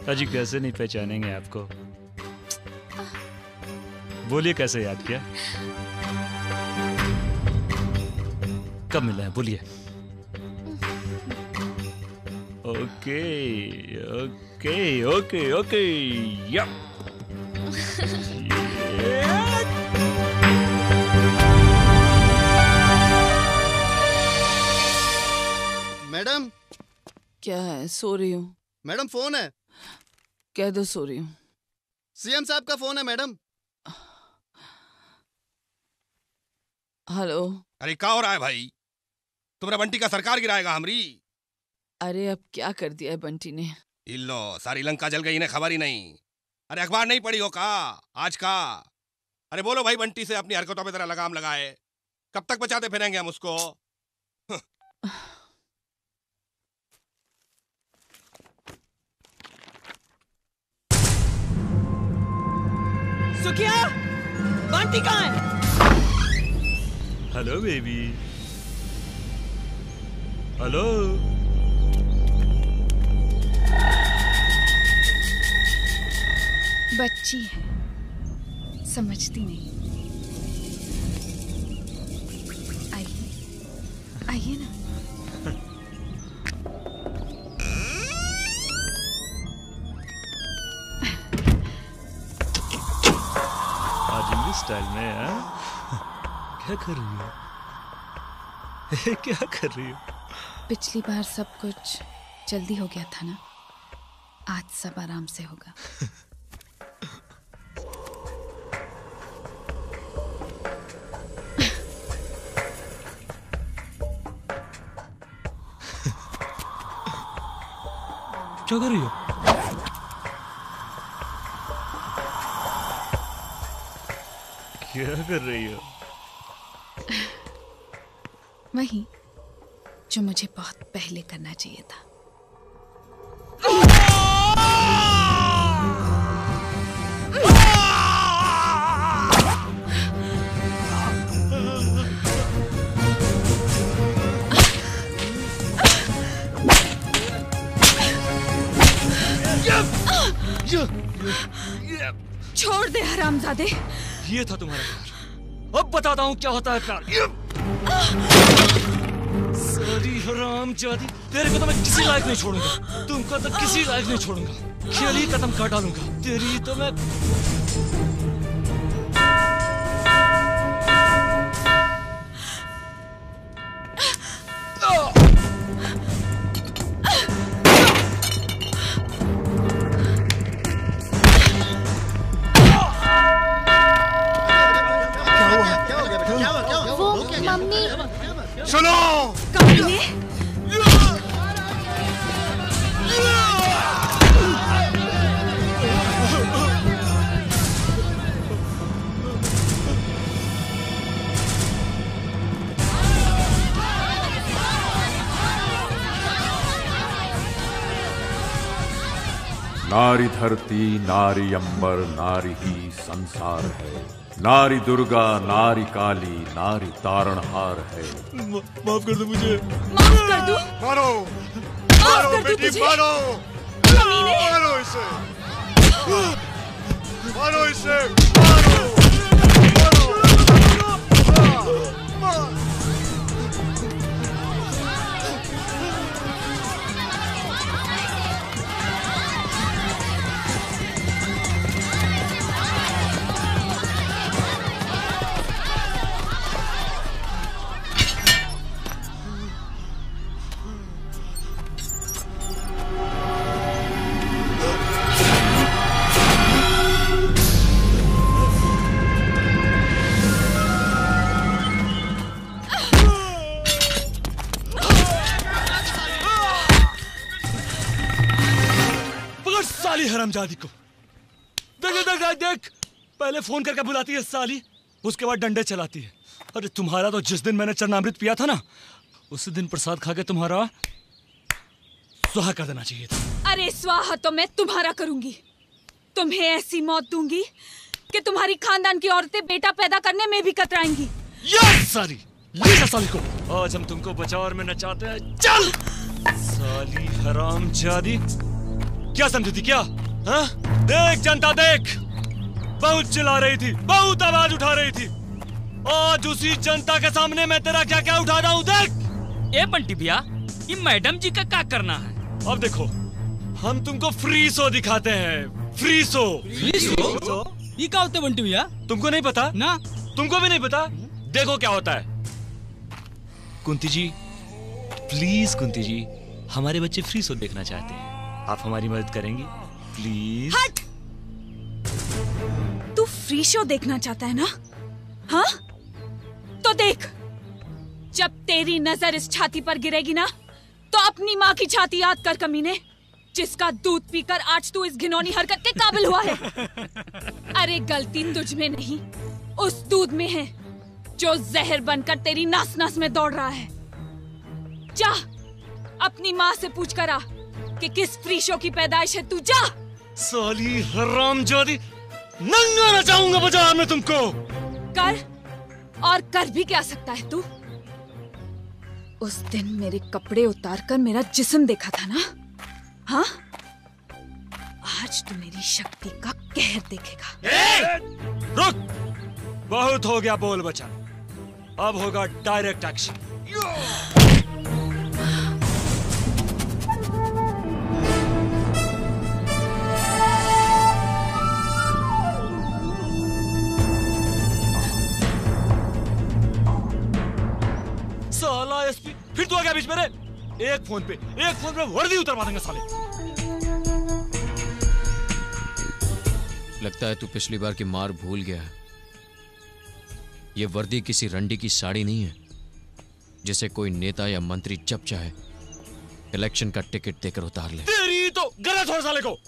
अजी कैसे नहीं पहचानेंगे आपको? बोलिए, कैसे याद किया? कब मिला है, बोलिए। ओके ओके ओके ओके, या मैडम। क्या है? सो रही हूँ। मैडम फोन है। कह दो सो रही हूँ। सीएम साहब का फोन है मैडम। हेलो। अरे क्या हो रहा है भाई? तुम्हारा बंटी का सरकार गिराएगा हमरी। अरे अब क्या कर दिया है बंटी ने? इल्लो, सारी लंका जल गई, इन्हें खबर ही नहीं। अरे अखबार नहीं पढ़ी हो का आज का? अरे बोलो भाई, बंटी से अपनी हरकतों पे जरा लगाम लगाए। कब तक बचाते फिरेंगे हम उसको? सुखिया, बंटी कहाँ है? Hello baby. हेलो। बच्ची है, समझती नहीं। आइए आइए ना। आज इंग्लिश स्टाइल में है? क्या कर रही हो? क्या कर रही हो? पिछली बार सब कुछ जल्दी हो गया था ना, आज सब आराम से होगा। क्या कर रही हो? क्या कर रही हो? वही जो मुझे बहुत पहले करना चाहिए था। छोड़ दे हरामजादे। ये था तुम्हारा प्यार, अब बताता हूँ क्या होता है प्यार। सारी हरामजादी, तेरे को तो मैं किसी लायक नहीं छोड़ूंगा, तुमको तो किसी लायक नहीं छोड़ूंगा, खेल ही खत्म कर डालूंगा तेरी तो मैं। सुनो नारी धरती नारी अंबर नारी ही संसार है, नारी दुर्गा नारी काली नारी तारणहार है। माफ कर दो मुझे। माफ कर दो। मारो मारो बेटी मारो, मारो इसे, मारो इसे, हरामजादी को देख देख देख, पहले फोन करके बुलाती है साली, उसके बाद डंडे चलाती है। अरे तुम्हारा तो जिस दिन मैंने चरणामृत पिया था ना, उसी दिन प्रसाद खा के तुम्हारा स्वाहा कर देना चाहिए था। अरे स्वाहा तो मैं तुम्हारा करूंगी, तुम्हें ऐसी मौत दूंगी कि तुम्हारी खानदान की औरतें बेटा पैदा करने में भी कतराएंगी। यस साली, ले जा साली को, आज हम तुमको बाजार में नचाते हैं। चल साली हरामजादी, क्या समझी थी क्या? हाँ? देख जनता देख, बहुत चिल्ला रही थी, बहुत आवाज उठा रही थी, आज उसी जनता के सामने मैं तेरा क्या क्या उठा रहा हूँ देख। ए बंटी भैया, ये मैडम जी का क्या करना है? अब देखो, हम तुमको फ्री शो दिखाते हैं, फ्री शो। Free show? ये क्या होता है बंटी भैया? तुमको नहीं पता ना? तुमको भी नहीं पता? देखो क्या होता है। कुंती जी प्लीज, कुंती जी हमारे बच्चे फ्री शो देखना चाहते हैं, आप हमारी मदद करेंगी प्लीज? हट! तू फ्री शो देखना चाहता है ना? हाँ? तो देख, जब तेरी नजर इस छाती पर गिरेगी ना, तो अपनी माँ की छाती याद कर कमीने, जिसका दूध पीकर आज तू इस घिनौनी हरकत के काबिल हुआ है। अरे गलती तुझ में नहीं, उस दूध में है जो जहर बनकर तेरी नास नास में दौड़ रहा है। जा अपनी माँ से पूछ कर आ कि किस फ्री शो की पैदाइश है तू। जा साली हरामजादी, नंगा नचाऊंगा बाजार में तुमको। कर, और कर भी क्या सकता है तू? उस दिन मेरे कपड़े उतारकर मेरा जिस्म देखा था ना? हाँ? आज तू मेरी शक्ति का कहर देखेगा। रुक, बहुत हो गया बोल बचा, अब होगा डायरेक्ट एक्शन। साला एसपी, फिर तू आ गया बीच में रे। एक फोन पे वर्दी उतरवा देंगे साले। लगता है तू पिछली बार की मार भूल गया है। ये वर्दी किसी रंडी की साड़ी नहीं है जिसे कोई नेता या मंत्री जब चाहे इलेक्शन का टिकट देकर उतार ले। तेरी तो गलत हो साले को।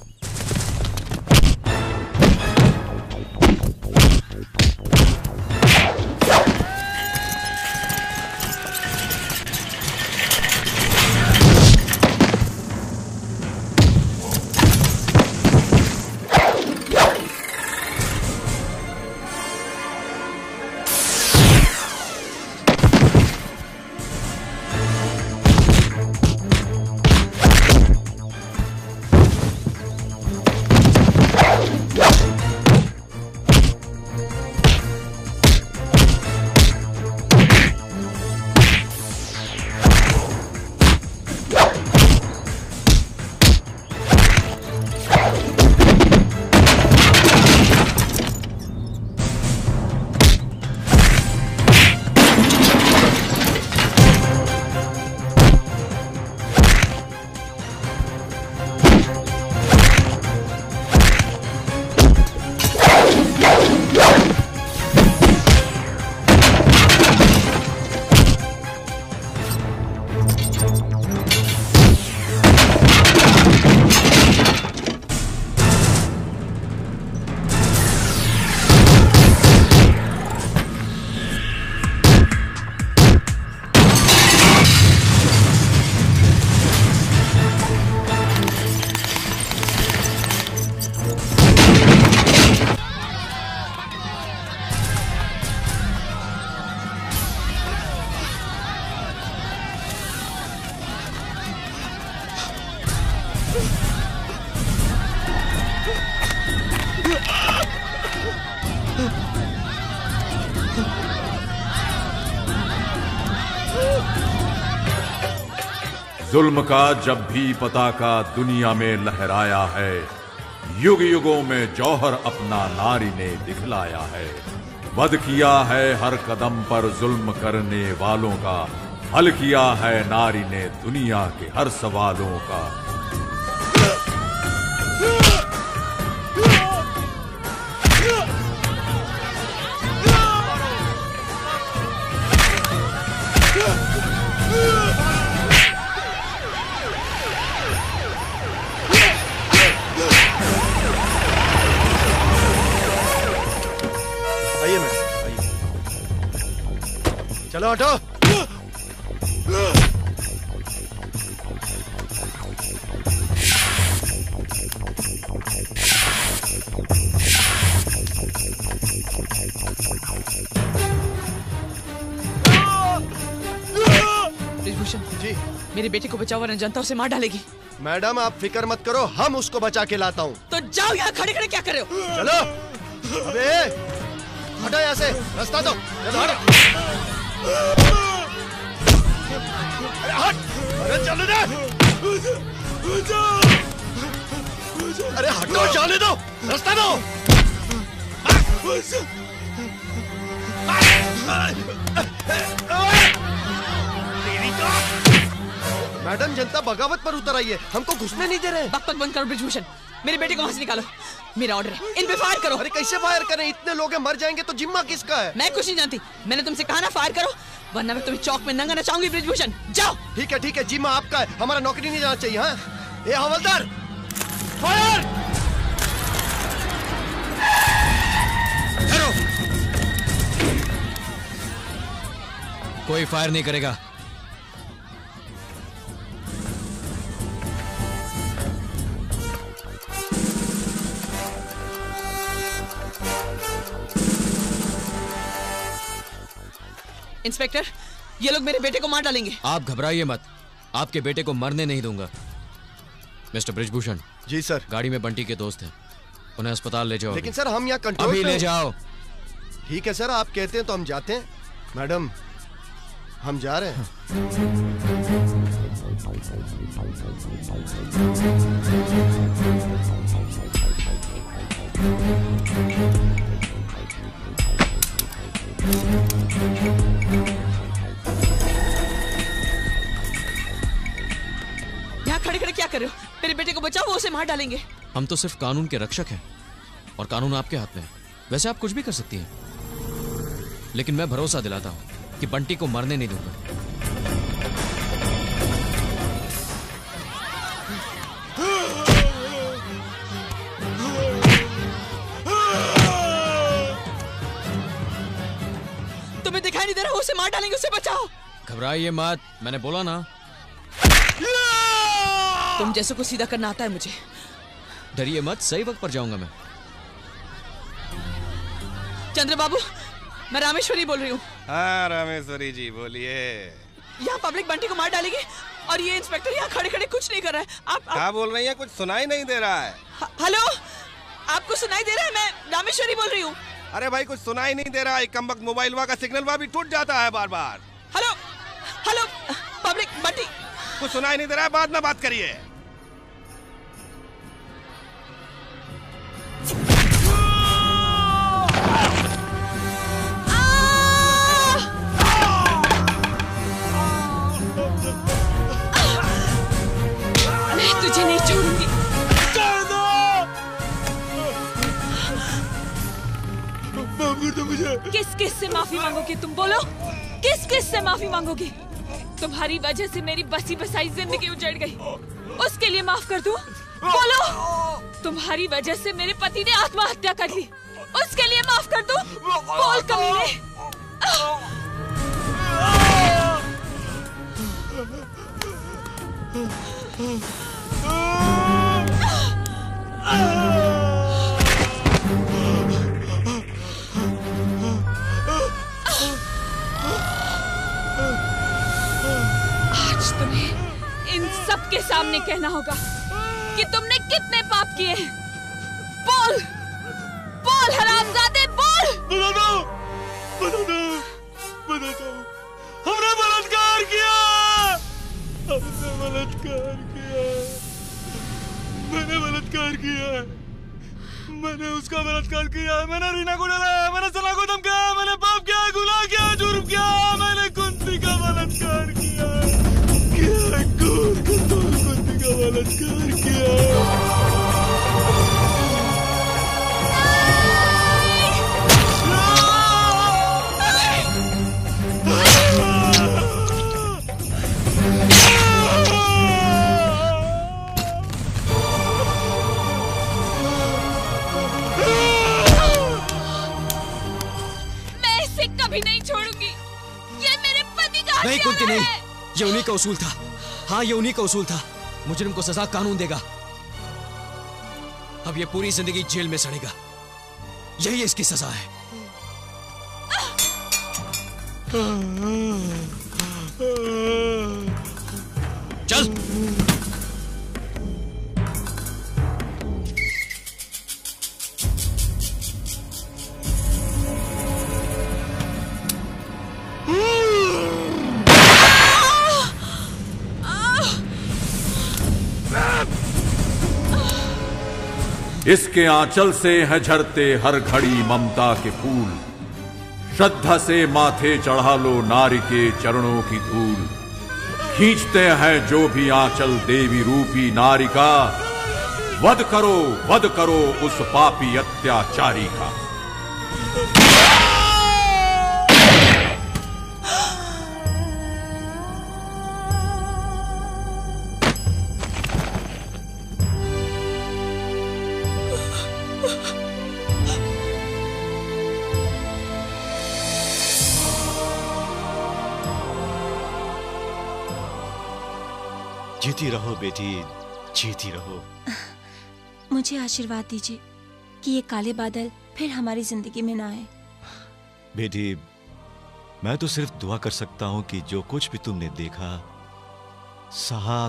जुल्म का जब भी पताका दुनिया में लहराया है, युग युगों में जौहर अपना नारी ने दिखलाया है। वध किया है हर कदम पर जुल्म करने वालों का, हल किया है नारी ने दुनिया के हर सवालों का। चलो हटो। ब्रिजभूषण जी, मेरे बेटे को बचाओ वरना जनता उसे मार डालेगी। मैडम आप फिक्र मत करो, हम उसको बचा के लाता हूँ। तो जाओ, यहाँ खड़े खड़े क्या कर रहे हो? चलो। अबे हटो यहाँ से, रास्ता दो। चलो हटो। अरे चलो ना। अरे हटो, जाने दो, रास्ता दो। मैडम जनता बगावत पर उतर आई है, हमको घुसने नहीं दे रहे। बकबक बंद करो ब्रिजभूषण, मेरे बेटे को वहां से निकालो। मेरा ऑर्डर है, इन पे फायर करो। अरे कैसे फायर करें? इतने लोग मर जाएंगे तो जिम्मा किसका है? मैं कुछ नहीं जानती, मैंने तुमसे कहा ना फायर करो, वरना मैं तुम्हें चौक में नंगा नचाऊंगी। ब्रिजभूषण जाओ। ठीक है, जिम्मा आपका है, हमारा नौकरी नहीं जाना चाहिए। हाँ ए हवलदार, फायर। कोई फायर नहीं करेगा। इंस्पेक्टर, ये लोग मेरे बेटे को मार डालेंगे। आप घबराइए मत, आपके बेटे को मरने नहीं दूंगा। मिस्टर ब्रिजभूषण। जी सर। गाड़ी में बंटी के दोस्त हैं, उन्हें अस्पताल ले जाओ। लेकिन सर हम यहाँ कंट्रोल अभी ले जाओ। ठीक है सर, आप कहते हैं तो हम जाते हैं। मैडम हम जा रहे हैं। कर रहे हो? मेरे बेटे को बचाओ, वो उसे मार डालेंगे। हम तो सिर्फ कानून के रक्षक हैं और कानून आपके हाथ में है। वैसे आप कुछ भी कर सकती हैं, लेकिन मैं भरोसा दिलाता हूं कि बंटी को मरने नहीं दूंगा। तुम्हें दिखाई नहीं दे रहा? उसे मार डालेंगे, उसे बचाओ। घबराइए मत, मैंने बोला ना। तुम जैसे को सीधा करना आता है मुझे। डरिए मत, सही वक्त पर जाऊंगा मैं। चंद्र बाबू, मैं रामेश्वरी बोल रही हूँ। हाँ रामेश्वरी जी बोलिए। यहाँ पब्लिक बंटी को मार डालेगी और ये इंस्पेक्टर यहाँ खड़े खड़े कुछ नहीं कर रहा है। आप क्या बोल रही हैं? कुछ सुनाई नहीं दे रहा है। हेलो, आपको सुनाई दे रहा है? मैं रामेश्वरी बोल रही हूँ। अरे भाई कुछ सुनाई नहीं दे रहा है। कमबख्त मोबाइल का सिग्नल भी टूट जाता है बार बार। Hello hello, public Bunty. कुछ सुनाई नहीं दे रहा है, बाद में बात करिए। मैं तुझे नहीं छोड़ूंगी। किस किस से माफी मांगोगी तुम? बोलो, किस किस से माफी मांगोगी? तुम्हारी वजह से मेरी बसी बसाई जिंदगी उजड़ गई, उसके लिए माफ कर दूं? बोलो, तुम्हारी वजह से मेरे पति ने आत्महत्या कर ली, उसके लिए माफ कर दूं? बोल कमीने। आज तुम्हें इन सब के सामने कहना होगा कि तुमने कितने पाप किए हैं। बोल बोल हरामजादे, बोल। बताता हूँ। हमने बलात्कार किया, मैंने बलात्कार किया, मैंने उसका बलात्कार किया, मैंने रीना को डराया, मैंने सना को धमकाया, मैंने पाप किया, गुनाह किया, जुर्म किया, मैंने कुंती का बलात्कार किया, कुंती का बलात्कार किया। कभी नहीं छोड़ूंगी, ये मेरे पति का नहीं कुंती नहीं, है। ये उन्हीं का उसूल था। हाँ ये उन्हीं का उसूल था। मुजरिम को सजा कानून देगा। अब ये पूरी जिंदगी जेल में सड़ेगा, यही इसकी सजा है। चल इसके आंचल से है झरते हर घड़ी ममता के फूल। श्रद्धा से माथे चढ़ा लो नारी के चरणों की धूल। खींचते हैं जो भी आंचल देवी रूपी नारी का, वध करो उस पापी अत्याचारी का। जीती रहो बेटी, जीती रहो। मुझे आशीर्वाद दीजिए कि ये काले बादल फिर हमारी जिंदगी में ना आए। बेटी मैं तो सिर्फ दुआ कर सकता हूं कि जो कुछ भी तुमने देखा सहा,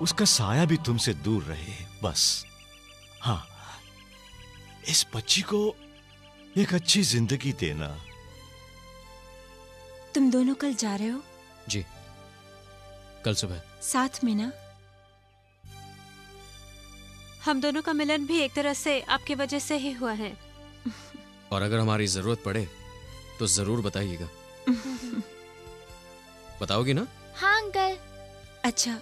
उसका साया भी तुमसे दूर रहे, बस। हाँ, इस बच्ची को एक अच्छी जिंदगी देना। तुम दोनों कल जा रहे हो? जी, कल सुबह साथ में ना? हम दोनों का मिलन भी एक तरह से आपकी वजह से ही हुआ है। और अगर हमारी जरूरत पड़े तो जरूर बताइएगा। बताओगी ना? हाँ अंकल। अच्छा,